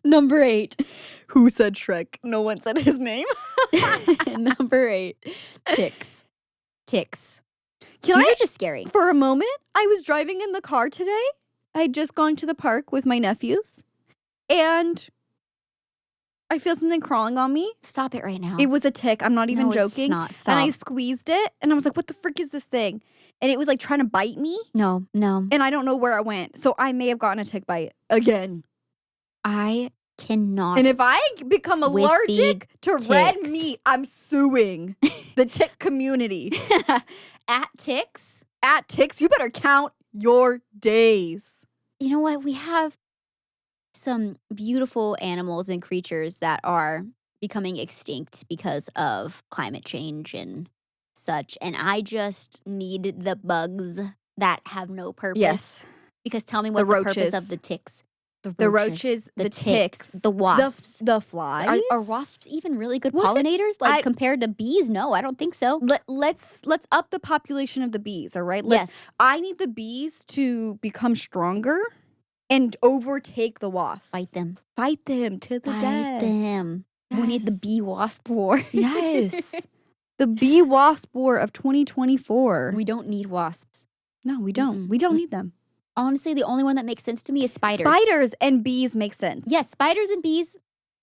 Speaker 1: Number 8.
Speaker 2: Who said Shrek? No one said his name.
Speaker 1: Number 8. Ticks.
Speaker 2: These
Speaker 1: are just scary.
Speaker 2: For a moment, I was driving in the car today. I had just gone to the park with my nephews. And I feel something crawling on me.
Speaker 1: Stop it right now.
Speaker 2: It was a tick. I'm not even joking.
Speaker 1: It's not. Stop.
Speaker 2: And I squeezed it. And I was like, what the frick is this thing? And it was like trying to bite me.
Speaker 1: No.
Speaker 2: And I don't know where it went. So I may have gotten a tick bite again.
Speaker 1: I cannot.
Speaker 2: And if I become allergic to red
Speaker 1: ticks.
Speaker 2: meat, I'm suing the tick community.
Speaker 1: At ticks?
Speaker 2: At ticks, you better count your days.
Speaker 1: You know what? We have some beautiful animals and creatures that are becoming extinct because of climate change and such. And I just need the bugs that have no purpose.
Speaker 2: Yes.
Speaker 1: Because tell me what the purpose of the ticks.
Speaker 2: The roaches, the ticks,
Speaker 1: the wasps,
Speaker 2: the flies.
Speaker 1: Are wasps even really good pollinators? Like compared to bees? No, I don't think so.
Speaker 2: Let's up the population of the bees. All right.
Speaker 1: Yes.
Speaker 2: I need the bees to become stronger and overtake the wasps.
Speaker 1: Fight them
Speaker 2: to the death.
Speaker 1: Them.
Speaker 2: Yes.
Speaker 1: We need the bee wasp war.
Speaker 2: Yes. The bee wasp war of 2024.
Speaker 1: We don't need wasps.
Speaker 2: No, we don't. We don't need them.
Speaker 1: Honestly, the only one that makes sense to me is spiders.
Speaker 2: Spiders and bees make sense.
Speaker 1: Yes, spiders and bees,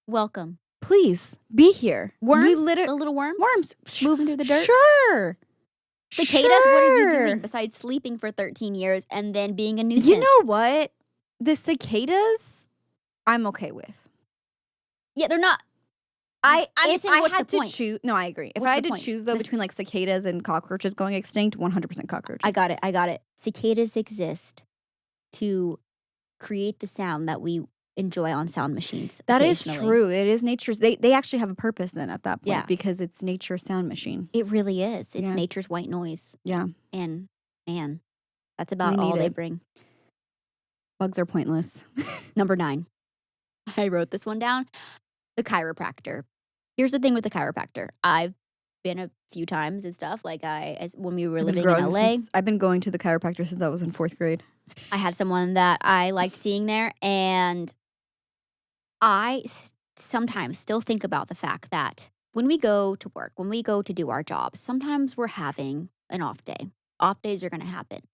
Speaker 1: welcome.
Speaker 2: Please, be here.
Speaker 1: Worms? The little worms?
Speaker 2: Worms.
Speaker 1: Moving through the dirt?
Speaker 2: Sure.
Speaker 1: Cicadas, what are you doing besides sleeping for 13 years and then being a nuisance?
Speaker 2: You know what? The cicadas, I'm okay with.
Speaker 1: Yeah, they're not.
Speaker 2: I agree. If I had to choose, though, between like cicadas and cockroaches going extinct, 100% cockroaches.
Speaker 1: I got it. Cicadas exist to create the sound that we enjoy on sound machines.
Speaker 2: That is true. It is nature's. They actually have a purpose then at that point because it's nature's sound machine.
Speaker 1: It really is. It's nature's white noise.
Speaker 2: Yeah.
Speaker 1: And man, that's about all they bring.
Speaker 2: Bugs are pointless.
Speaker 1: Number 9. I wrote this one down. The chiropractor. Here's the thing with the chiropractor. I've been a few times and stuff. Like when we were living in LA.
Speaker 2: I've been going to the chiropractor since I was in 4th grade.
Speaker 1: I had someone that I liked seeing there, and I sometimes still think about the fact that when we go to work, when we go to do our jobs, sometimes we're having an off day. Off days are going to happen.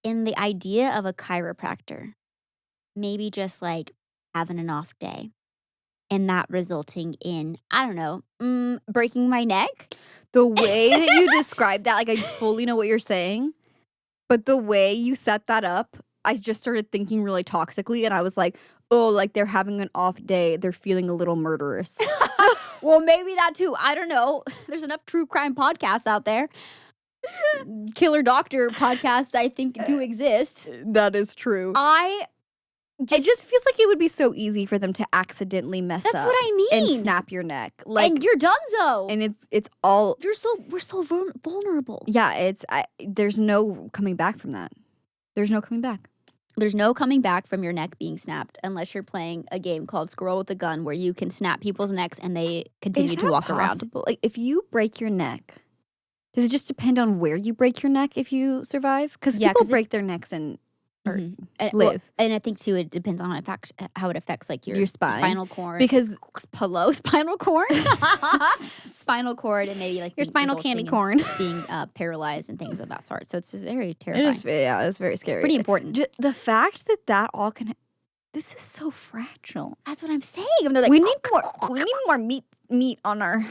Speaker 1: And the idea of a chiropractor, maybe just like having an off day, and that resulting in, I don't know, breaking my neck.
Speaker 2: The way that you described that, like I fully know what you're saying. But the way you set that up, I just started thinking really toxically. And I was like, oh, like they're having an off day. They're feeling a little murderous.
Speaker 1: Well, maybe that too. I don't know. There's enough true crime podcasts out there. Killer Doctor podcasts, I think, do exist.
Speaker 2: That is true. It just feels like it would be so easy for them to accidentally mess up.
Speaker 1: That's what I mean.
Speaker 2: And snap your neck. Like,
Speaker 1: and you're donezo.
Speaker 2: And it's all...
Speaker 1: We're so vulnerable.
Speaker 2: Yeah, there's no coming back from that. There's no coming back.
Speaker 1: There's no coming back from your neck being snapped unless you're playing a game called Squirrel with a Gun where you can snap people's necks and they continue to walk around.
Speaker 2: Like, if you break your neck, does it just depend on where you break your neck if you survive? Because people break their necks and live.
Speaker 1: Well, and I think, too, it depends on how it affects, like, your spinal cord.
Speaker 2: Because
Speaker 1: spinal cord? Spinal cord and maybe, like,
Speaker 2: your spinal candy corn.
Speaker 1: Being paralyzed and things of that sort. So it's very terrifying.
Speaker 2: It's very scary.
Speaker 1: Pretty important.
Speaker 2: The fact that all can... this is so fragile.
Speaker 1: That's what I'm saying. And they're like,
Speaker 2: We need more meat on our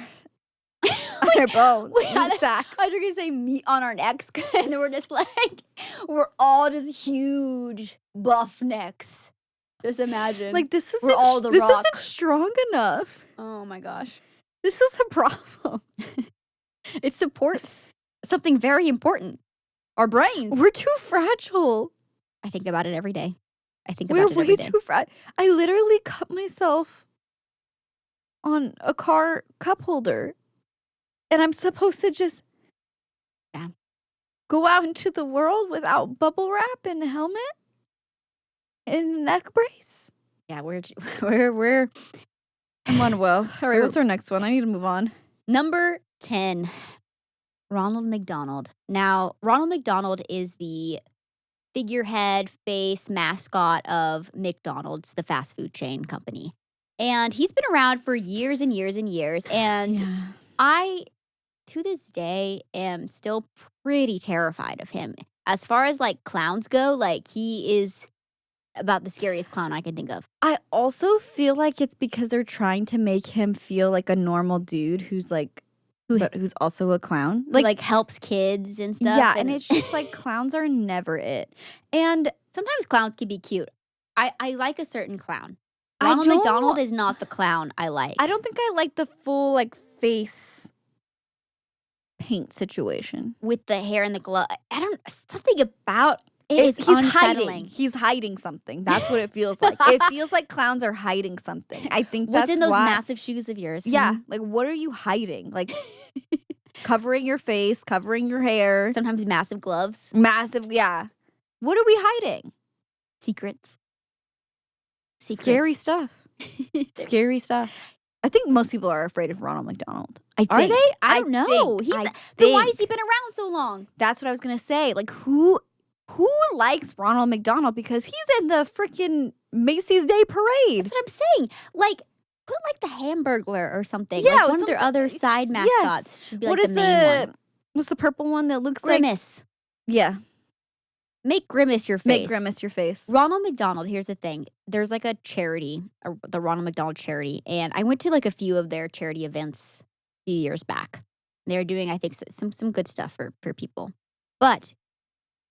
Speaker 2: bones.
Speaker 1: Yeah,
Speaker 2: meat sacks.
Speaker 1: I was gonna say meat on our necks, and then we're just like, we're all just huge buff necks. Just imagine.
Speaker 2: Like this
Speaker 1: we're all the Rock.
Speaker 2: isn't strong enough.
Speaker 1: Oh my gosh.
Speaker 2: This is a problem.
Speaker 1: It supports something very important. Our brains.
Speaker 2: We're too fragile.
Speaker 1: I think about it every day.
Speaker 2: We're way too fragile. I literally cut myself on a car cup holder. And I'm supposed to just go out into the world without bubble wrap and a helmet and a neck brace.
Speaker 1: Yeah, we're
Speaker 2: I'm unwell. All right, what's our next one? I need to move on.
Speaker 1: Number 10, Ronald McDonald. Now, Ronald McDonald is the figurehead, face, mascot of McDonald's, the fast food chain company. And he's been around for years and years and years. And I, to this day, am still pretty terrified of him. As far as like clowns go, like he is about the scariest clown I can think of.
Speaker 2: I also feel like it's because they're trying to make him feel like a normal dude who's like, but who's also a clown.
Speaker 1: Like helps kids and stuff.
Speaker 2: Yeah, and it's just like clowns are never it. And
Speaker 1: sometimes clowns can be cute. I like a certain clown. Ronald McDonald is not the clown I like.
Speaker 2: I don't think I like the full like face paint situation.
Speaker 1: With the hair and the glove. Something about it is
Speaker 2: he's
Speaker 1: unsettling.
Speaker 2: Hiding. He's hiding something. That's what it feels like. It feels like clowns are hiding something. I think that's
Speaker 1: what's in those massive shoes of yours.
Speaker 2: Yeah, like what are you hiding? Like covering your face, covering your hair.
Speaker 1: Sometimes massive gloves.
Speaker 2: Massive, yeah. What are we hiding?
Speaker 1: Secrets.
Speaker 2: Scary stuff. Scary stuff. I think most people are afraid of Ronald McDonald.
Speaker 1: Are they? I don't know. Then why has he been around so long?
Speaker 2: That's what I was gonna say. Like who likes Ronald McDonald because he's in the freaking Macy's Day Parade?
Speaker 1: That's what I'm saying. Like, put like the Hamburglar or something.
Speaker 2: Yeah,
Speaker 1: like one of their other side mascots should be like the main one.
Speaker 2: What's the purple one that looks
Speaker 1: Grimace.
Speaker 2: like? Yeah.
Speaker 1: Make Grimace your face.
Speaker 2: Make Grimace your face.
Speaker 1: Ronald McDonald, here's the thing. There's like a charity, the Ronald McDonald charity, and I went to like a few of their charity events a few years back. They were doing, I think, some good stuff for people. But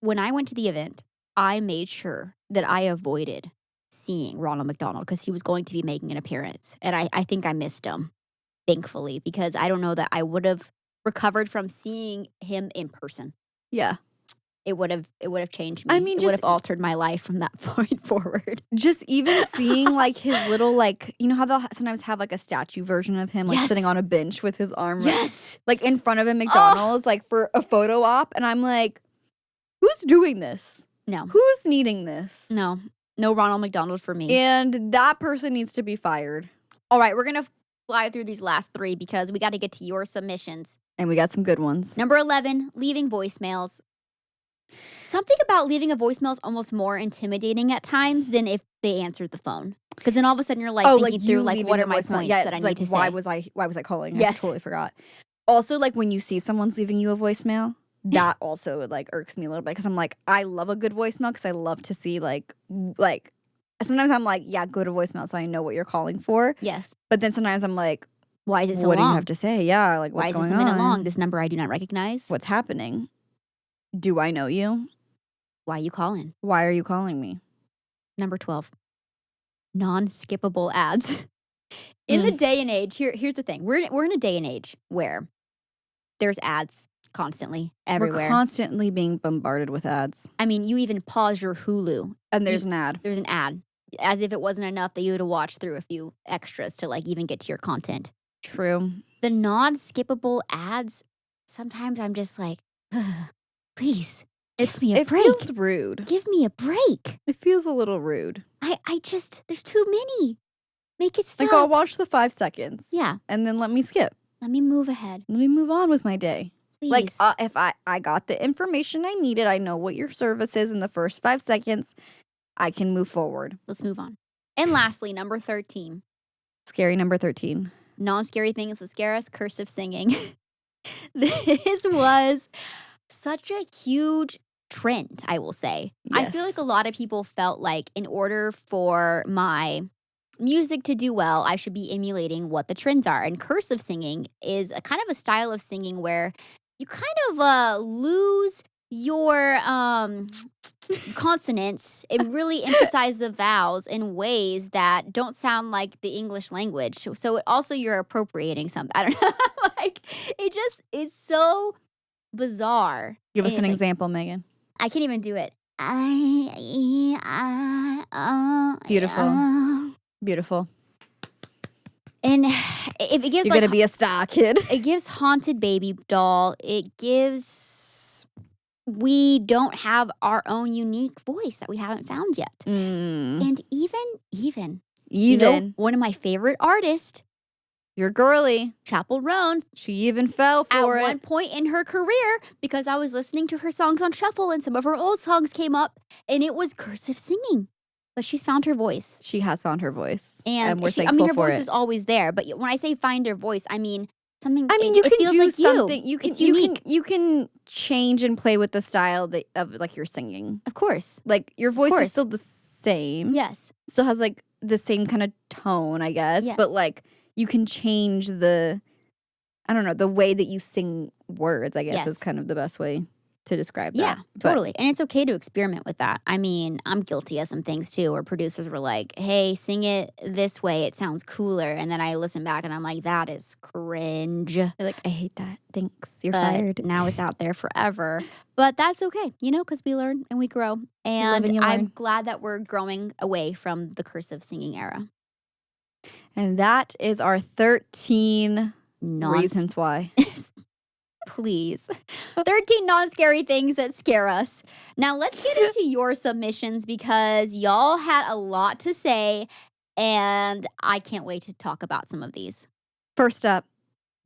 Speaker 1: when I went to the event, I made sure that I avoided seeing Ronald McDonald because he was going to be making an appearance. And I think I missed him, thankfully, because I don't know that I would have recovered from seeing him in person.
Speaker 2: Yeah.
Speaker 1: It would have changed me.
Speaker 2: I mean,
Speaker 1: it would have altered my life from that point forward.
Speaker 2: Just even seeing like his little like, you know how they'll sometimes have like a statue version of him like sitting on a bench with his arm like in front of a McDonald's like for a photo op, and I'm like, who's doing this?
Speaker 1: No.
Speaker 2: Who's needing this?
Speaker 1: No Ronald McDonald for me.
Speaker 2: And that person needs to be fired.
Speaker 1: All right, we're gonna fly through these last 3 because we got to get to your submissions.
Speaker 2: And we got some good ones.
Speaker 1: Number 11, leaving voicemails. Something about leaving a voicemail is almost more intimidating at times than if they answered the phone. Because then all of a sudden you're like thinking through like what are my points that I need to say.
Speaker 2: Why was I calling?
Speaker 1: Yes.
Speaker 2: I totally forgot. Also, like when you see someone's leaving you a voicemail, that also like irks me a little bit because I'm like, I love a good voicemail because I love to see like sometimes I'm like, yeah, go to voicemail so I know what you're calling for.
Speaker 1: Yes.
Speaker 2: But then sometimes I'm like,
Speaker 1: why is it so
Speaker 2: what
Speaker 1: long?
Speaker 2: do you have to say? Yeah, like what's going on?
Speaker 1: Why is this a minute long? This number I do not recognize.
Speaker 2: What's happening? Do I know you?
Speaker 1: Why are you calling?
Speaker 2: Why are you calling me?
Speaker 1: Number 12, non-skippable ads. In the day and age, here's the thing. We're in a day and age where there's ads constantly everywhere.
Speaker 2: We're constantly being bombarded with ads.
Speaker 1: I mean, you even pause your Hulu.
Speaker 2: And there's an ad.
Speaker 1: There's an ad. As if it wasn't enough that you had to watch through a few extras to like even get to your content.
Speaker 2: True.
Speaker 1: The non-skippable ads, sometimes I'm just like, please, give me a break.
Speaker 2: It feels rude.
Speaker 1: Give me a break.
Speaker 2: It feels a little rude.
Speaker 1: I just, there's too many. Make it stop.
Speaker 2: Like I'll watch the 5 seconds.
Speaker 1: Yeah.
Speaker 2: And then let me skip.
Speaker 1: Let me move ahead.
Speaker 2: Let me move on with my day.
Speaker 1: Please.
Speaker 2: Like if I got the information I needed, I know what your service is in the first 5 seconds, I can move forward.
Speaker 1: Let's move on. And lastly, number 13.
Speaker 2: Scary number 13.
Speaker 1: Non-scary things that scare us, cursive singing. This was such a huge trend, I will say. I feel like
Speaker 2: Yes.
Speaker 1: a lot of people felt like in order for my music to do well, I should be emulating what the trends are. And cursive singing is a kind of a style of singing where you kind of lose your consonants and really emphasize the vowels in ways that don't sound like the English language. So it also you're appropriating something. I don't know. Like it just is so bizarre.
Speaker 2: Give us
Speaker 1: And
Speaker 2: an
Speaker 1: it's like,
Speaker 2: example, Megan.
Speaker 1: I can't even do it.
Speaker 2: Beautiful. Beautiful.
Speaker 1: And if it gives
Speaker 2: You're
Speaker 1: like
Speaker 2: gonna be a star, kid.
Speaker 1: it gives haunted baby doll. It gives we don't have our own unique voice that we haven't found yet. And even you know, one of my favorite artists,
Speaker 2: You're girly.
Speaker 1: Chapel Roan,
Speaker 2: She even fell
Speaker 1: at
Speaker 2: for
Speaker 1: one
Speaker 2: it.
Speaker 1: point in her career, because I was listening to her songs on shuffle and some of her old songs came up and it was cursive singing. But she's found her voice.
Speaker 2: She has found her voice.
Speaker 1: And
Speaker 2: we're
Speaker 1: I
Speaker 2: thankful
Speaker 1: mean, her
Speaker 2: for
Speaker 1: voice
Speaker 2: it.
Speaker 1: was always there. But when I say find her voice, I mean something.
Speaker 2: I mean,
Speaker 1: it,
Speaker 2: you
Speaker 1: it
Speaker 2: can
Speaker 1: feels
Speaker 2: do
Speaker 1: like
Speaker 2: something.
Speaker 1: You.
Speaker 2: It's
Speaker 1: It's unique.
Speaker 2: you can change and play with the style of like you're singing.
Speaker 1: Of course.
Speaker 2: Like your voice
Speaker 1: course.
Speaker 2: is still the same.
Speaker 1: Yes.
Speaker 2: Still has like the same kind of tone, I guess.
Speaker 1: Yes.
Speaker 2: But like you can change the way that you sing words, I guess
Speaker 1: Yes.
Speaker 2: is kind of the best way to describe
Speaker 1: Yeah,
Speaker 2: that. But
Speaker 1: totally. And it's okay to experiment with that. I mean, I'm guilty of some things too, where producers were like, hey, sing it this way. It sounds cooler. And then I listen back and I'm like, that is cringe.
Speaker 2: you're like, I hate that. Thanks. You're
Speaker 1: But
Speaker 2: fired.
Speaker 1: now it's out there forever. But that's okay, because we learn and we grow. And
Speaker 2: and you
Speaker 1: I'm
Speaker 2: learn.
Speaker 1: glad that we're growing away from the cursive singing era.
Speaker 2: And that is our 13
Speaker 1: Non-
Speaker 2: reasons why.
Speaker 1: Please. 13 non-scary things that scare us. Now let's get into your submissions because y'all had a lot to say and I can't wait to talk about some of these.
Speaker 2: First up,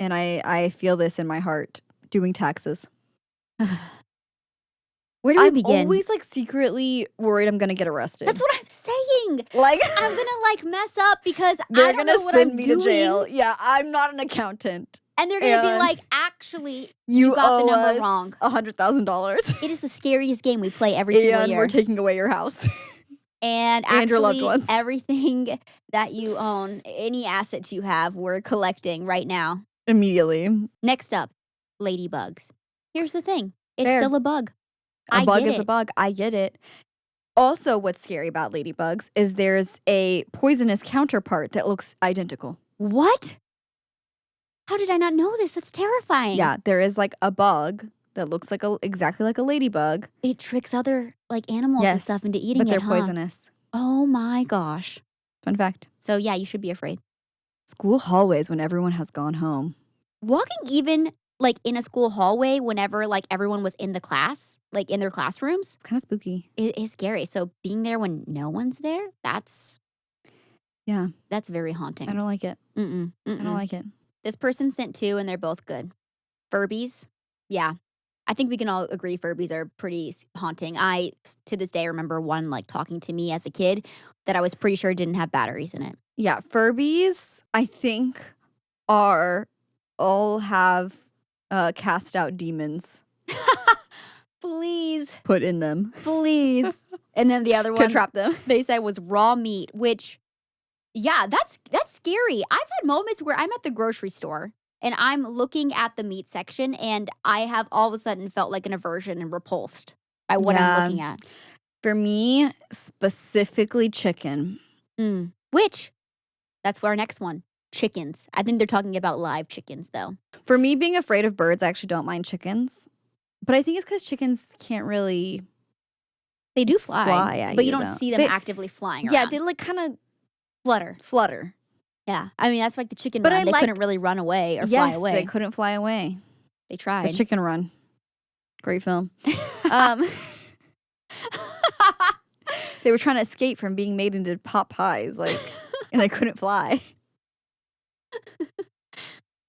Speaker 2: and I feel this in my heart, doing taxes.
Speaker 1: Where do we
Speaker 2: I'm
Speaker 1: begin?
Speaker 2: always like secretly worried I'm gonna get arrested.
Speaker 1: That's what I'm saying.
Speaker 2: like
Speaker 1: I'm gonna like mess up because
Speaker 2: they're
Speaker 1: I don't
Speaker 2: gonna
Speaker 1: know what
Speaker 2: send
Speaker 1: I'm
Speaker 2: me
Speaker 1: doing.
Speaker 2: to jail. Yeah, I'm not an accountant.
Speaker 1: And they're gonna be
Speaker 2: And
Speaker 1: like, actually,
Speaker 2: You
Speaker 1: got the
Speaker 2: owe
Speaker 1: number
Speaker 2: us
Speaker 1: wrong.
Speaker 2: $100,000.
Speaker 1: It is the scariest game we play every single
Speaker 2: And
Speaker 1: year.
Speaker 2: we're taking away your house.
Speaker 1: And
Speaker 2: And your loved
Speaker 1: actually,
Speaker 2: ones.
Speaker 1: everything that you own, any assets you have, we're collecting right now.
Speaker 2: Immediately.
Speaker 1: Next up, ladybugs. Here's the thing. It's
Speaker 2: Fair.
Speaker 1: still a bug.
Speaker 2: A
Speaker 1: I
Speaker 2: bug
Speaker 1: get
Speaker 2: is a
Speaker 1: it.
Speaker 2: bug. I get it. Also, what's scary about ladybugs is there's a poisonous counterpart that looks identical.
Speaker 1: What? How did I not know this? That's terrifying.
Speaker 2: Yeah, there is like a bug that looks like exactly like a ladybug,
Speaker 1: It tricks other like animals and
Speaker 2: Yes,
Speaker 1: stuff into eating
Speaker 2: but they're
Speaker 1: it, huh?
Speaker 2: poisonous.
Speaker 1: Oh my gosh.
Speaker 2: Fun fact.
Speaker 1: So yeah, you should be afraid.
Speaker 2: School hallways when everyone has gone home.
Speaker 1: Walking even like in a school hallway whenever like everyone was in the class, like in their classrooms,
Speaker 2: It's kind of spooky.
Speaker 1: it is scary. So being there when no one's there, that's very haunting.
Speaker 2: I don't like it.
Speaker 1: Mm-mm,
Speaker 2: I don't like it.
Speaker 1: This person sent 2 and they're both good. Furbies, yeah. I think we can all agree Furbies are pretty haunting. I, to this day, remember one like talking to me as a kid that I was pretty sure didn't have batteries in it.
Speaker 2: Yeah, Furbies, I think, all have cast out demons
Speaker 1: Please,
Speaker 2: put in them
Speaker 1: please. And then the other
Speaker 2: to
Speaker 1: one
Speaker 2: trap them.
Speaker 1: they said was raw meat, which, yeah, that's scary. I've had moments where I'm at the grocery store and I'm looking at the meat section and I have all of a sudden felt like an aversion and repulsed by what
Speaker 2: Yeah.
Speaker 1: I'm looking at.
Speaker 2: For me, specifically chicken.
Speaker 1: Which, that's our next one. Chickens. I think they're talking about live chickens, though.
Speaker 2: For me, being afraid of birds, I actually don't mind chickens. But I think it's because chickens can't really.
Speaker 1: They do fly,
Speaker 2: Fly at
Speaker 1: but you
Speaker 2: you,
Speaker 1: don't
Speaker 2: though.
Speaker 1: see them
Speaker 2: They-
Speaker 1: actively flying
Speaker 2: Yeah,
Speaker 1: around.
Speaker 2: they like kind of
Speaker 1: flutter.
Speaker 2: flutter.
Speaker 1: Yeah. I mean, that's like the chicken
Speaker 2: But
Speaker 1: run.
Speaker 2: I
Speaker 1: They
Speaker 2: like-
Speaker 1: couldn't really run away or fly away.
Speaker 2: They couldn't fly away.
Speaker 1: They
Speaker 2: The
Speaker 1: tried.
Speaker 2: Chicken Run. Great film. They were trying to escape from being made into pot pies, and they couldn't fly.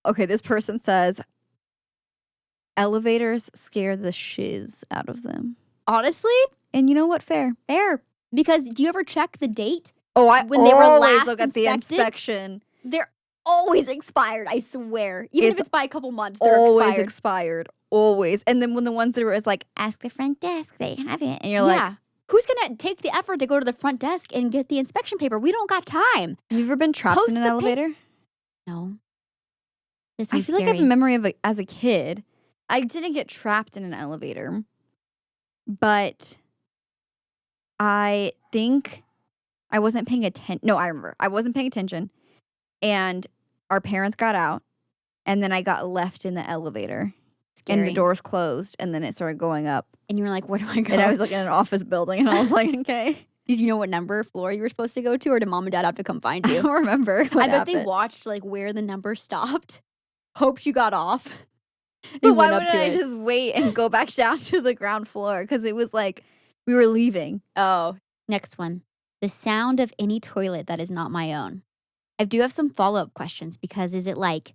Speaker 2: Okay, this person says elevators scare the shiz out of them.
Speaker 1: Honestly,
Speaker 2: And you know what? Fair.
Speaker 1: fair. Because do you ever check the date?
Speaker 2: Oh, I
Speaker 1: When they were
Speaker 2: always
Speaker 1: last
Speaker 2: look at the
Speaker 1: inspected?
Speaker 2: inspection.
Speaker 1: They're always expired, I swear. Even if
Speaker 2: It's
Speaker 1: it's by a couple months, they're
Speaker 2: Always
Speaker 1: expired.
Speaker 2: expired. always. And then when the ones that were like, ask the front desk, they have it. And you're like,
Speaker 1: who's going to take the effort to go to the front desk and get the inspection paper? We don't got time.
Speaker 2: have you ever been trapped
Speaker 1: Post
Speaker 2: in an
Speaker 1: the
Speaker 2: elevator?
Speaker 1: No. This
Speaker 2: I
Speaker 1: sounds
Speaker 2: feel like I have a
Speaker 1: scary.
Speaker 2: memory of as a kid. I didn't get trapped in an elevator, but I think I wasn't paying attention. No, I remember. I wasn't paying attention. And our parents got out. And then I got left in the elevator.
Speaker 1: Scary.
Speaker 2: And the doors closed. And then it started going up.
Speaker 1: And you were like, where do I go?
Speaker 2: And I was like in an office building. And I was like, okay.
Speaker 1: Did you know what number floor you were supposed to go to? Or did mom and dad have to come find
Speaker 2: I
Speaker 1: you?
Speaker 2: don't remember.
Speaker 1: I bet they watched like where the number stopped. Hoped you got off.
Speaker 2: But why wouldn't I just wait and go back down to the ground floor? Because it was like we were leaving.
Speaker 1: Oh, next one. The sound of any toilet that is not my own. I do have some follow-up questions because is it like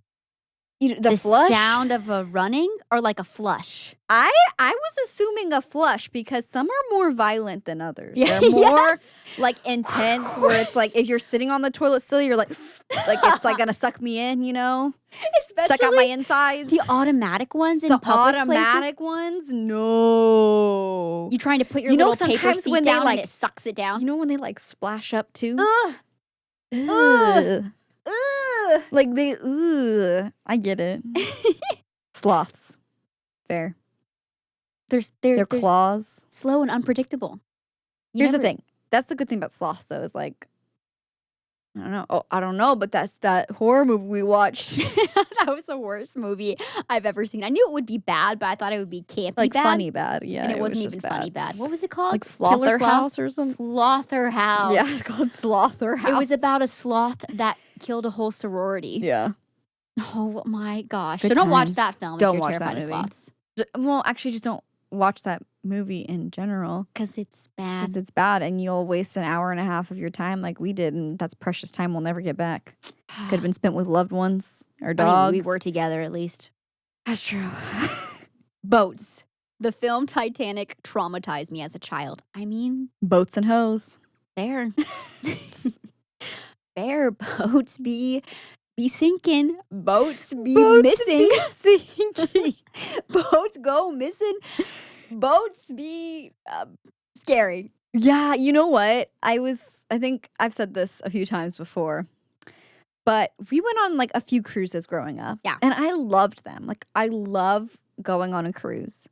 Speaker 2: The flush?
Speaker 1: sound of a running or like a flush?
Speaker 2: I was assuming a flush because some are more violent than others.
Speaker 1: Yeah,
Speaker 2: They're more
Speaker 1: yes.
Speaker 2: like intense where it's like if you're sitting on the toilet still, you're like it's like gonna suck me in, you know?
Speaker 1: Especially
Speaker 2: Suck out my insides.
Speaker 1: the automatic ones in
Speaker 2: The
Speaker 1: public
Speaker 2: automatic
Speaker 1: places.
Speaker 2: ones? No.
Speaker 1: You trying to put your
Speaker 2: You know,
Speaker 1: little paper
Speaker 2: sometimes
Speaker 1: seat
Speaker 2: when they,
Speaker 1: down
Speaker 2: like-
Speaker 1: and it sucks it down.
Speaker 2: You know when they like splash up too?
Speaker 1: Ugh.
Speaker 2: Ugh.
Speaker 1: Ugh.
Speaker 2: Like they I get it. Sloths. Fair.
Speaker 1: Their
Speaker 2: Their claws.
Speaker 1: slow and unpredictable. You
Speaker 2: Here's the
Speaker 1: never-
Speaker 2: thing. That's the good thing about sloths, though, is like, I don't know. Oh, I don't know, but that's that horror movie we watched.
Speaker 1: That was the worst movie I've ever seen. I knew it would be bad, but I thought it would be campy
Speaker 2: like
Speaker 1: bad.
Speaker 2: funny bad. Yeah.
Speaker 1: And it wasn't
Speaker 2: was
Speaker 1: even
Speaker 2: just
Speaker 1: funny bad. What was it called?
Speaker 2: Like
Speaker 1: Killer
Speaker 2: Slaughterhouse or something.
Speaker 1: Slaughterhouse.
Speaker 2: Yeah, it's called Slaughterhouse.
Speaker 1: It was about a sloth that killed a whole sorority.
Speaker 2: Yeah.
Speaker 1: Oh my gosh.
Speaker 2: Good
Speaker 1: So don't watch
Speaker 2: times.
Speaker 1: that film
Speaker 2: Don't
Speaker 1: if you're
Speaker 2: watch that
Speaker 1: terrified of
Speaker 2: movie.
Speaker 1: sloths.
Speaker 2: Well, actually, just don't watch that movie in general
Speaker 1: Because it's
Speaker 2: because
Speaker 1: bad.
Speaker 2: it's bad and you'll waste an hour and a half of your time like we did, and that's precious time we'll never get back. Could have been spent with loved ones or
Speaker 1: I
Speaker 2: dogs.
Speaker 1: mean, we were together at least.
Speaker 2: That's true.
Speaker 1: Boats. The film Titanic traumatized me as a child. I mean,
Speaker 2: Boats and hoes.
Speaker 1: fair. Fair. Boats be sinking. Boats be missing.
Speaker 2: Sinking.
Speaker 1: Boats go missing. Boats be scary.
Speaker 2: Yeah, you know what? I think I've said this a few times before, but we went on like a few cruises growing up.
Speaker 1: Yeah.
Speaker 2: And I loved them. Like, I love going on a cruise.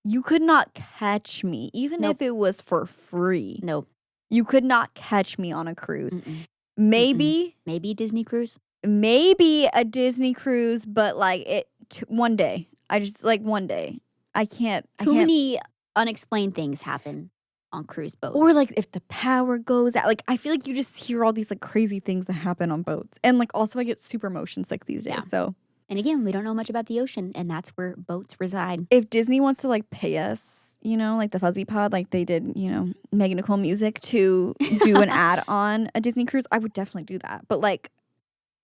Speaker 2: You could not catch me, even
Speaker 1: Nope.
Speaker 2: if it was for free.
Speaker 1: Nope.
Speaker 2: You could not catch me on a cruise.
Speaker 1: Mm-mm.
Speaker 2: Maybe
Speaker 1: Maybe Disney cruise.
Speaker 2: maybe a Disney cruise, but like one day. I just like one day. I can't.
Speaker 1: Too many unexplained things happen on cruise boats.
Speaker 2: Or like if the power goes out, like I feel like you just hear all these like crazy things that happen on boats, and like also I get super motion sick these days.
Speaker 1: Yeah.
Speaker 2: So
Speaker 1: and again, we don't know much about the ocean, and that's where boats reside.
Speaker 2: if Disney wants to like pay us, you know, like the Fuzzy Pod, like they did, you know, Megan Nicole Music to do an ad on a Disney cruise, I would definitely do that. But like,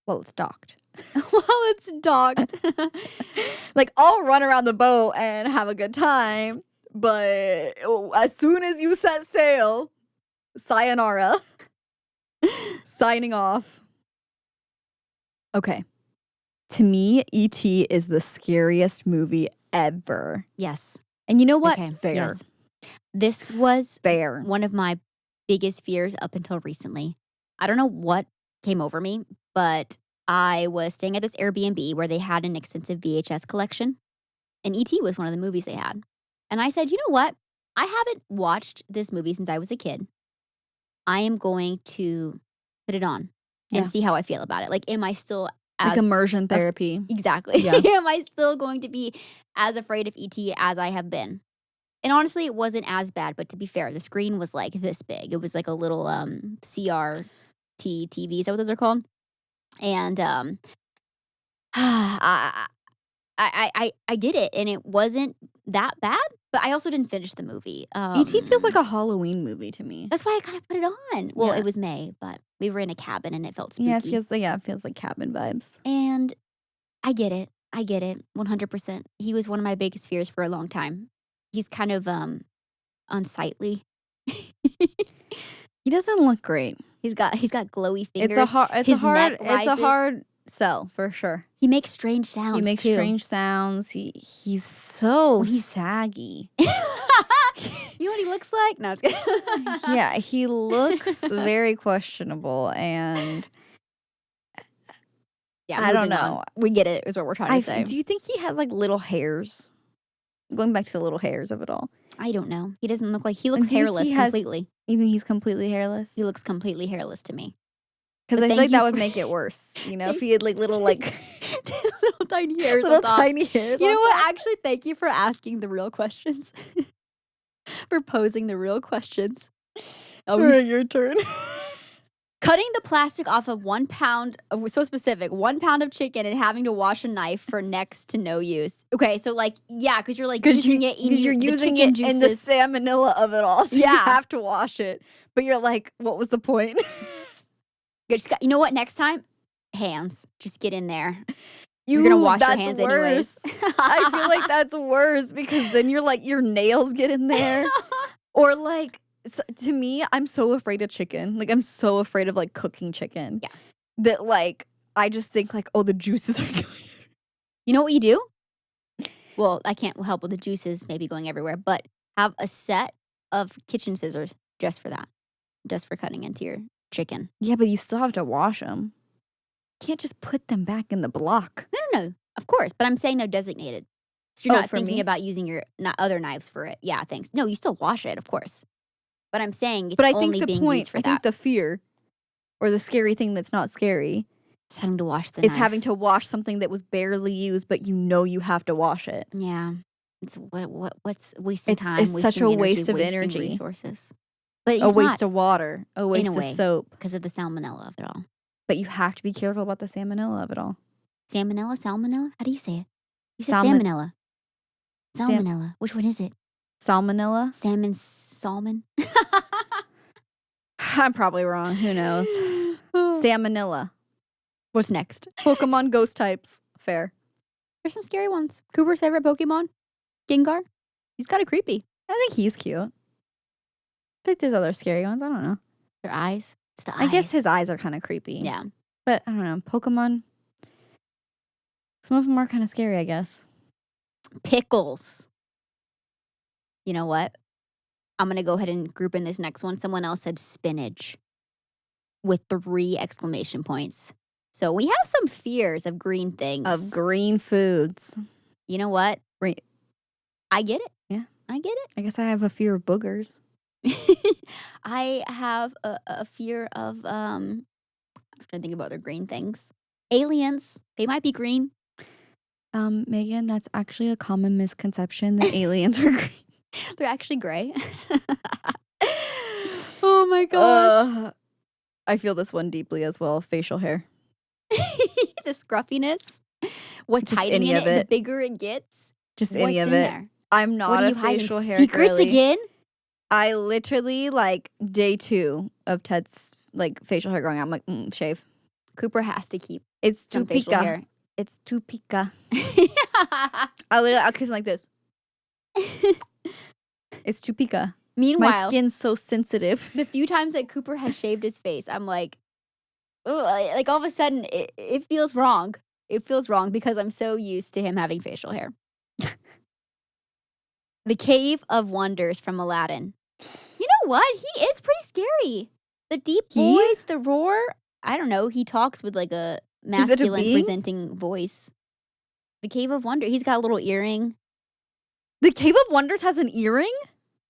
Speaker 2: well, it's docked.
Speaker 1: Well, it's docked.
Speaker 2: Like I'll run around the boat and have a good time, but as soon as you set sail, sayonara, signing off. Okay. To me, E.T. is the scariest movie ever.
Speaker 1: Yes.
Speaker 2: And you know what?
Speaker 1: Okay,
Speaker 2: Fair.
Speaker 1: yes. This was
Speaker 2: Fair.
Speaker 1: one of my biggest fears up until recently. I don't know what came over me, but I was staying at this Airbnb where they had an extensive VHS collection, and E.T. was one of the movies they had. And I said, you know what? I haven't watched this movie since I was a kid. I am going to put it on and
Speaker 2: Yeah.
Speaker 1: see how I feel about it. Like, am I still
Speaker 2: Like
Speaker 1: as
Speaker 2: immersion therapy.
Speaker 1: exactly?
Speaker 2: Yeah.
Speaker 1: Am I still going to be as afraid of ET as I have been? And honestly, it wasn't as bad. But to be fair, the screen was like this big. It was like a little CRT TV. Is that what those are called? And I did it, and it wasn't that bad. But I also didn't finish the movie.
Speaker 2: E.T. feels like a Halloween movie to me.
Speaker 1: That's why I kind of put it on. Well,
Speaker 2: Yeah.
Speaker 1: it was May, but we were in a cabin, and it felt spooky.
Speaker 2: Yeah, it feels like cabin vibes.
Speaker 1: And I get it. 100%. He was one of my biggest fears for a long time. He's kind of unsightly.
Speaker 2: He doesn't look great.
Speaker 1: He's got glowy fingers.
Speaker 2: It's a
Speaker 1: His neck
Speaker 2: hard Cell, for sure.
Speaker 1: He makes strange sounds.
Speaker 2: He makes
Speaker 1: too.
Speaker 2: strange sounds. He's so saggy.
Speaker 1: You know what he looks like? No, I was kidding.
Speaker 2: Yeah, he looks very questionable, and
Speaker 1: Yeah,
Speaker 2: I don't
Speaker 1: moving on.
Speaker 2: know.
Speaker 1: We get it, is what we're trying to say.
Speaker 2: Do you think he has like little hairs? Going back to the little hairs of it all.
Speaker 1: I don't know. He doesn't look like he looks
Speaker 2: do you think
Speaker 1: hairless
Speaker 2: he has-
Speaker 1: completely.
Speaker 2: You think he's completely hairless?
Speaker 1: He looks completely hairless to me.
Speaker 2: Because
Speaker 1: But
Speaker 2: I feel
Speaker 1: thank
Speaker 2: like
Speaker 1: you
Speaker 2: that would
Speaker 1: for-
Speaker 2: make it worse. You know, if he had like little like
Speaker 1: Little tiny hairs
Speaker 2: little
Speaker 1: on top.
Speaker 2: tiny hairs.
Speaker 1: You know
Speaker 2: on
Speaker 1: what?
Speaker 2: top.
Speaker 1: Actually, thank you for asking the real questions. For posing the real questions.
Speaker 2: All right, your turn.
Speaker 1: Cutting the plastic off of 1 pound, so specific, 1 pound of chicken and having to wash a knife for next to no use. Okay, so like, yeah, because you're like using it in
Speaker 2: you're
Speaker 1: the
Speaker 2: using
Speaker 1: chicken
Speaker 2: it
Speaker 1: juices.
Speaker 2: in the salmonella of it all. So you
Speaker 1: Yeah.
Speaker 2: have to wash it. But you're like, what was the point?
Speaker 1: You know what? Next time, hands. Just get in there.
Speaker 2: You're
Speaker 1: gonna wash your
Speaker 2: that's
Speaker 1: hands
Speaker 2: worse.
Speaker 1: anyways.
Speaker 2: I feel like that's worse because then you're like your nails get in there. Or like to me, I'm so afraid of chicken. Like I'm so afraid of like cooking chicken.
Speaker 1: Yeah.
Speaker 2: That like I just think like, oh, the juices are going.
Speaker 1: You know what you do? Well, I can't help with the juices maybe going everywhere, but have a set of kitchen scissors just for that. Just for cutting into your chicken.
Speaker 2: Yeah, but you still have to wash them. You can't just put them back in the block.
Speaker 1: No. Of course. But I'm saying they're designated. So you're
Speaker 2: Oh,
Speaker 1: not
Speaker 2: for
Speaker 1: thinking
Speaker 2: me?
Speaker 1: about using your other knives for it. Yeah, thanks. No, you still wash it, of course. But I'm saying it's
Speaker 2: But I think
Speaker 1: only
Speaker 2: the
Speaker 1: being
Speaker 2: point,
Speaker 1: used for
Speaker 2: I think
Speaker 1: that.
Speaker 2: the fear or the scary thing that's not scary
Speaker 1: It's having to wash the
Speaker 2: is
Speaker 1: knife.
Speaker 2: having to wash something that was barely used, but you know you have to wash it.
Speaker 1: Yeah. It's what's wasting
Speaker 2: It's
Speaker 1: time,
Speaker 2: such
Speaker 1: wasting
Speaker 2: a
Speaker 1: energy,
Speaker 2: waste of
Speaker 1: wasting
Speaker 2: energy.
Speaker 1: resources. But
Speaker 2: A waste of water, a waste of
Speaker 1: way.
Speaker 2: soap.
Speaker 1: because of the salmonella of it all.
Speaker 2: But you have to be careful about the salmonella of it all.
Speaker 1: Salmonella? How do you say it? You said
Speaker 2: Salmon-
Speaker 1: salmonella.
Speaker 2: Sam-
Speaker 1: Salmonella. Which one is it?
Speaker 2: Salmonella?
Speaker 1: Salmon?
Speaker 2: I'm probably wrong. Who knows? Salmonella.
Speaker 1: What's next?
Speaker 2: Pokemon ghost types. Fair.
Speaker 1: There's some scary ones. Cooper's favorite Pokemon? Gengar? He's kind of creepy.
Speaker 2: I think he's cute. I think there's other scary ones. I don't know.
Speaker 1: Their eyes. It's the eyes.
Speaker 2: I guess his eyes are kind of creepy.
Speaker 1: Yeah.
Speaker 2: But I don't know. Pokemon. Some of them are kind of scary, I guess.
Speaker 1: Pickles. You know what? I'm going to go ahead and group in this next one. Someone else said spinach with 3 exclamation points. So we have some fears of green things.
Speaker 2: Of green foods.
Speaker 1: You know what?
Speaker 2: Green.
Speaker 1: I get it.
Speaker 2: Yeah.
Speaker 1: I get
Speaker 2: I guess I have a fear of boogers.
Speaker 1: it. I have a fear of, I'm trying to think about other green things. Aliens. They might be green.
Speaker 2: Megan, that's actually a common misconception that aliens are green.
Speaker 1: They're actually gray. Oh my gosh.
Speaker 2: I feel this one deeply as well. Facial hair.
Speaker 1: The scruffiness. What's
Speaker 2: Just
Speaker 1: hiding
Speaker 2: any
Speaker 1: in
Speaker 2: of
Speaker 1: it, the
Speaker 2: it.
Speaker 1: bigger it gets.
Speaker 2: Just
Speaker 1: What's
Speaker 2: any of
Speaker 1: in
Speaker 2: it.
Speaker 1: there?
Speaker 2: I'm not
Speaker 1: What are
Speaker 2: a
Speaker 1: you hiding?
Speaker 2: facial hair
Speaker 1: Secrets
Speaker 2: girly.
Speaker 1: again?
Speaker 2: I literally like day 2 of Ted's like facial hair growing out. I'm like, shave.
Speaker 1: Cooper has to keep
Speaker 2: It's too
Speaker 1: some facial
Speaker 2: pica.
Speaker 1: hair.
Speaker 2: It's too pica. I'll kiss like this. It's too pica. My
Speaker 1: Meanwhile,
Speaker 2: skin's so sensitive.
Speaker 1: the few times that Cooper has shaved his face, I'm like, ugh, like all of a sudden it feels wrong. It feels wrong because I'm so used to him having facial hair. The Cave of Wonders from Aladdin. You know what? He is pretty scary. The deep
Speaker 2: He?
Speaker 1: voice, the roar. I don't know. He talks with like a
Speaker 2: it a
Speaker 1: masculine
Speaker 2: being?
Speaker 1: presenting voice. The Cave of Wonder. He's got a little earring.
Speaker 2: The Cave of Wonders has an earring?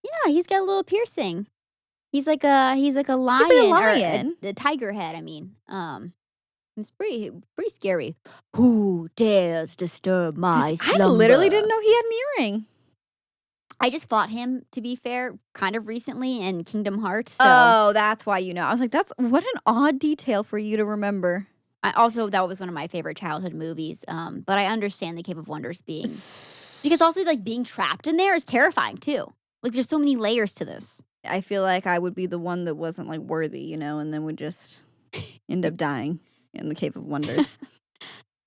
Speaker 1: Yeah, he's got a little piercing. He's like a lion,
Speaker 2: lion.
Speaker 1: or a tiger head. I mean, it's pretty scary. Who dares disturb my
Speaker 2: 'Cause I
Speaker 1: slumber?
Speaker 2: literally didn't know he had an earring.
Speaker 1: I just fought him, to be fair, kind of recently in Kingdom Hearts. So
Speaker 2: Oh, that's why you know. I was like, that's what an odd detail for you to remember.
Speaker 1: that was one of my favorite childhood movies. But I understand the Cave of Wonders being because also like being trapped in there is terrifying too. Like there's so many layers to this.
Speaker 2: I feel like I would be the one that wasn't like worthy, you know, and then would just end up dying in the Cave of Wonders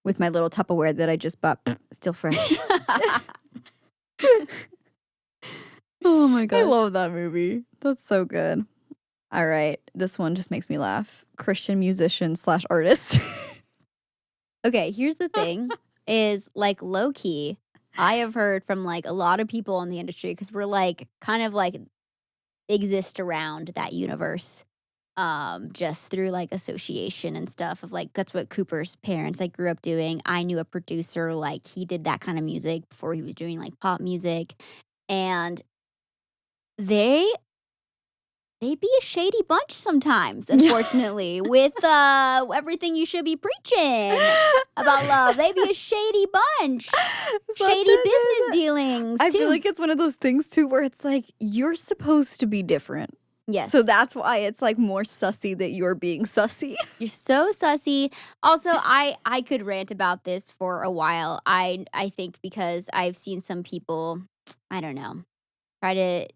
Speaker 2: with my little Tupperware that I just bought, still fresh.
Speaker 1: Oh my
Speaker 2: I love that movie. That's so good. All right, this one just makes me laugh. Christian musician / artist.
Speaker 1: Okay, here's the thing is like low key, I have heard from like a lot of people in the industry because we're like kind of like exist around that universe. Just through like association and stuff of like that's what Cooper's parents like grew up doing. I knew a producer, like he did that kind of music before he was doing like pop music. And they they be a shady bunch sometimes, unfortunately, with everything you should be preaching about love. They be a shady bunch. Shady business dealings,
Speaker 2: I
Speaker 1: too.
Speaker 2: feel like it's one of those things too where it's like you're supposed to be different.
Speaker 1: Yes.
Speaker 2: So that's why it's like more sussy that you're being sussy.
Speaker 1: You're so sussy. Also, I could rant about this for a while. I think because I've seen some people, I don't know, try to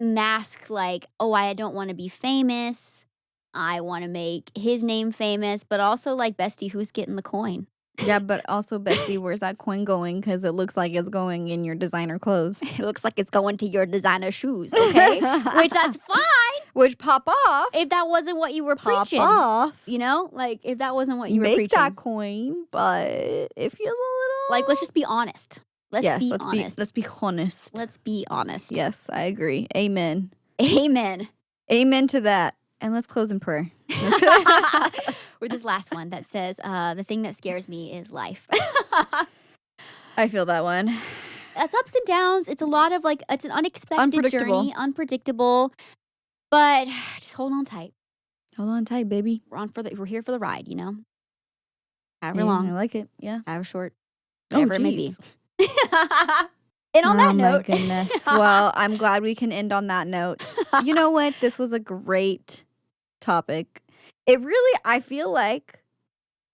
Speaker 1: mask like, oh, I don't want to be famous. I want to make his name famous, but also like, bestie, who's getting the coin?
Speaker 2: Yeah, but also, Bessie, where's that coin going? Because it looks like it's going in your designer clothes.
Speaker 1: It looks like it's going to your designer shoes, okay? Which that's fine.
Speaker 2: Which pop off.
Speaker 1: If that wasn't what you were preaching.
Speaker 2: Off.
Speaker 1: You know? Like, if that wasn't what you were
Speaker 2: Make
Speaker 1: preaching.
Speaker 2: that coin, but it feels a little...
Speaker 1: Like, let's just be honest. Let's be honest.
Speaker 2: Let's be honest.
Speaker 1: Let's be honest.
Speaker 2: Yes, I agree. Amen.
Speaker 1: Amen.
Speaker 2: Amen to that. And let's close in prayer.
Speaker 1: Or this last one that says, the thing that scares me is life.
Speaker 2: I feel that one.
Speaker 1: It's ups and downs. It's a lot of like, it's an unexpected journey, unpredictable. But just hold on tight.
Speaker 2: Hold on tight, baby.
Speaker 1: We're here for the ride, you know? However
Speaker 2: Yeah,
Speaker 1: long.
Speaker 2: I like it. Yeah.
Speaker 1: However short.
Speaker 2: Oh,
Speaker 1: Whatever it may be. And on that note.
Speaker 2: Oh, my goodness. Well, I'm glad we can end on that note. You know what? This was a great topic. It really, I feel like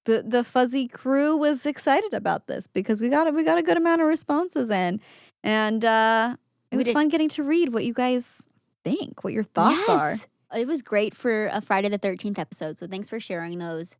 Speaker 2: the fuzzy crew was excited about this because we got a good amount of responses in, and it was fun getting to read what you guys think, what your thoughts are.
Speaker 1: It was great for a Friday the 13th episode. So thanks for sharing those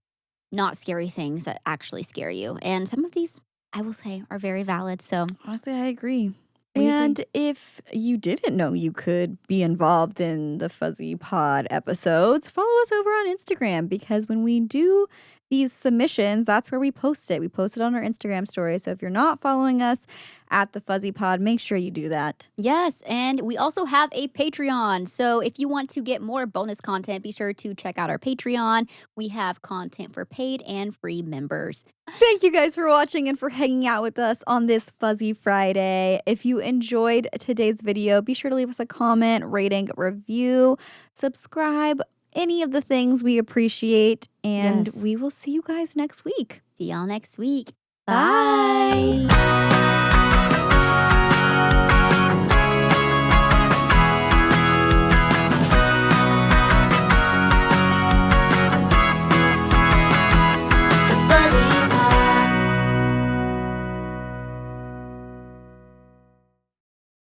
Speaker 1: not scary things that actually scare you. And some of these, I will say, are very valid. So
Speaker 2: honestly, I agree. And if you didn't know you could be involved in the Fuzzy Pod episodes, follow us over on Instagram because when we do these submissions, that's where we post it. We post it on our Instagram story. So if you're not following us at the Fuzzy Pod, make sure you do that.
Speaker 1: Yes, and we also have a Patreon. So if you want to get more bonus content, be sure to check out our Patreon. We have content for paid and free members.
Speaker 2: Thank you guys for watching and for hanging out with us on this Fuzzy Friday. If you enjoyed today's video, be sure to leave us a comment, rating, review, subscribe, any of the things we appreciate. And we will see you guys next week.
Speaker 1: See y'all next week.
Speaker 2: Bye.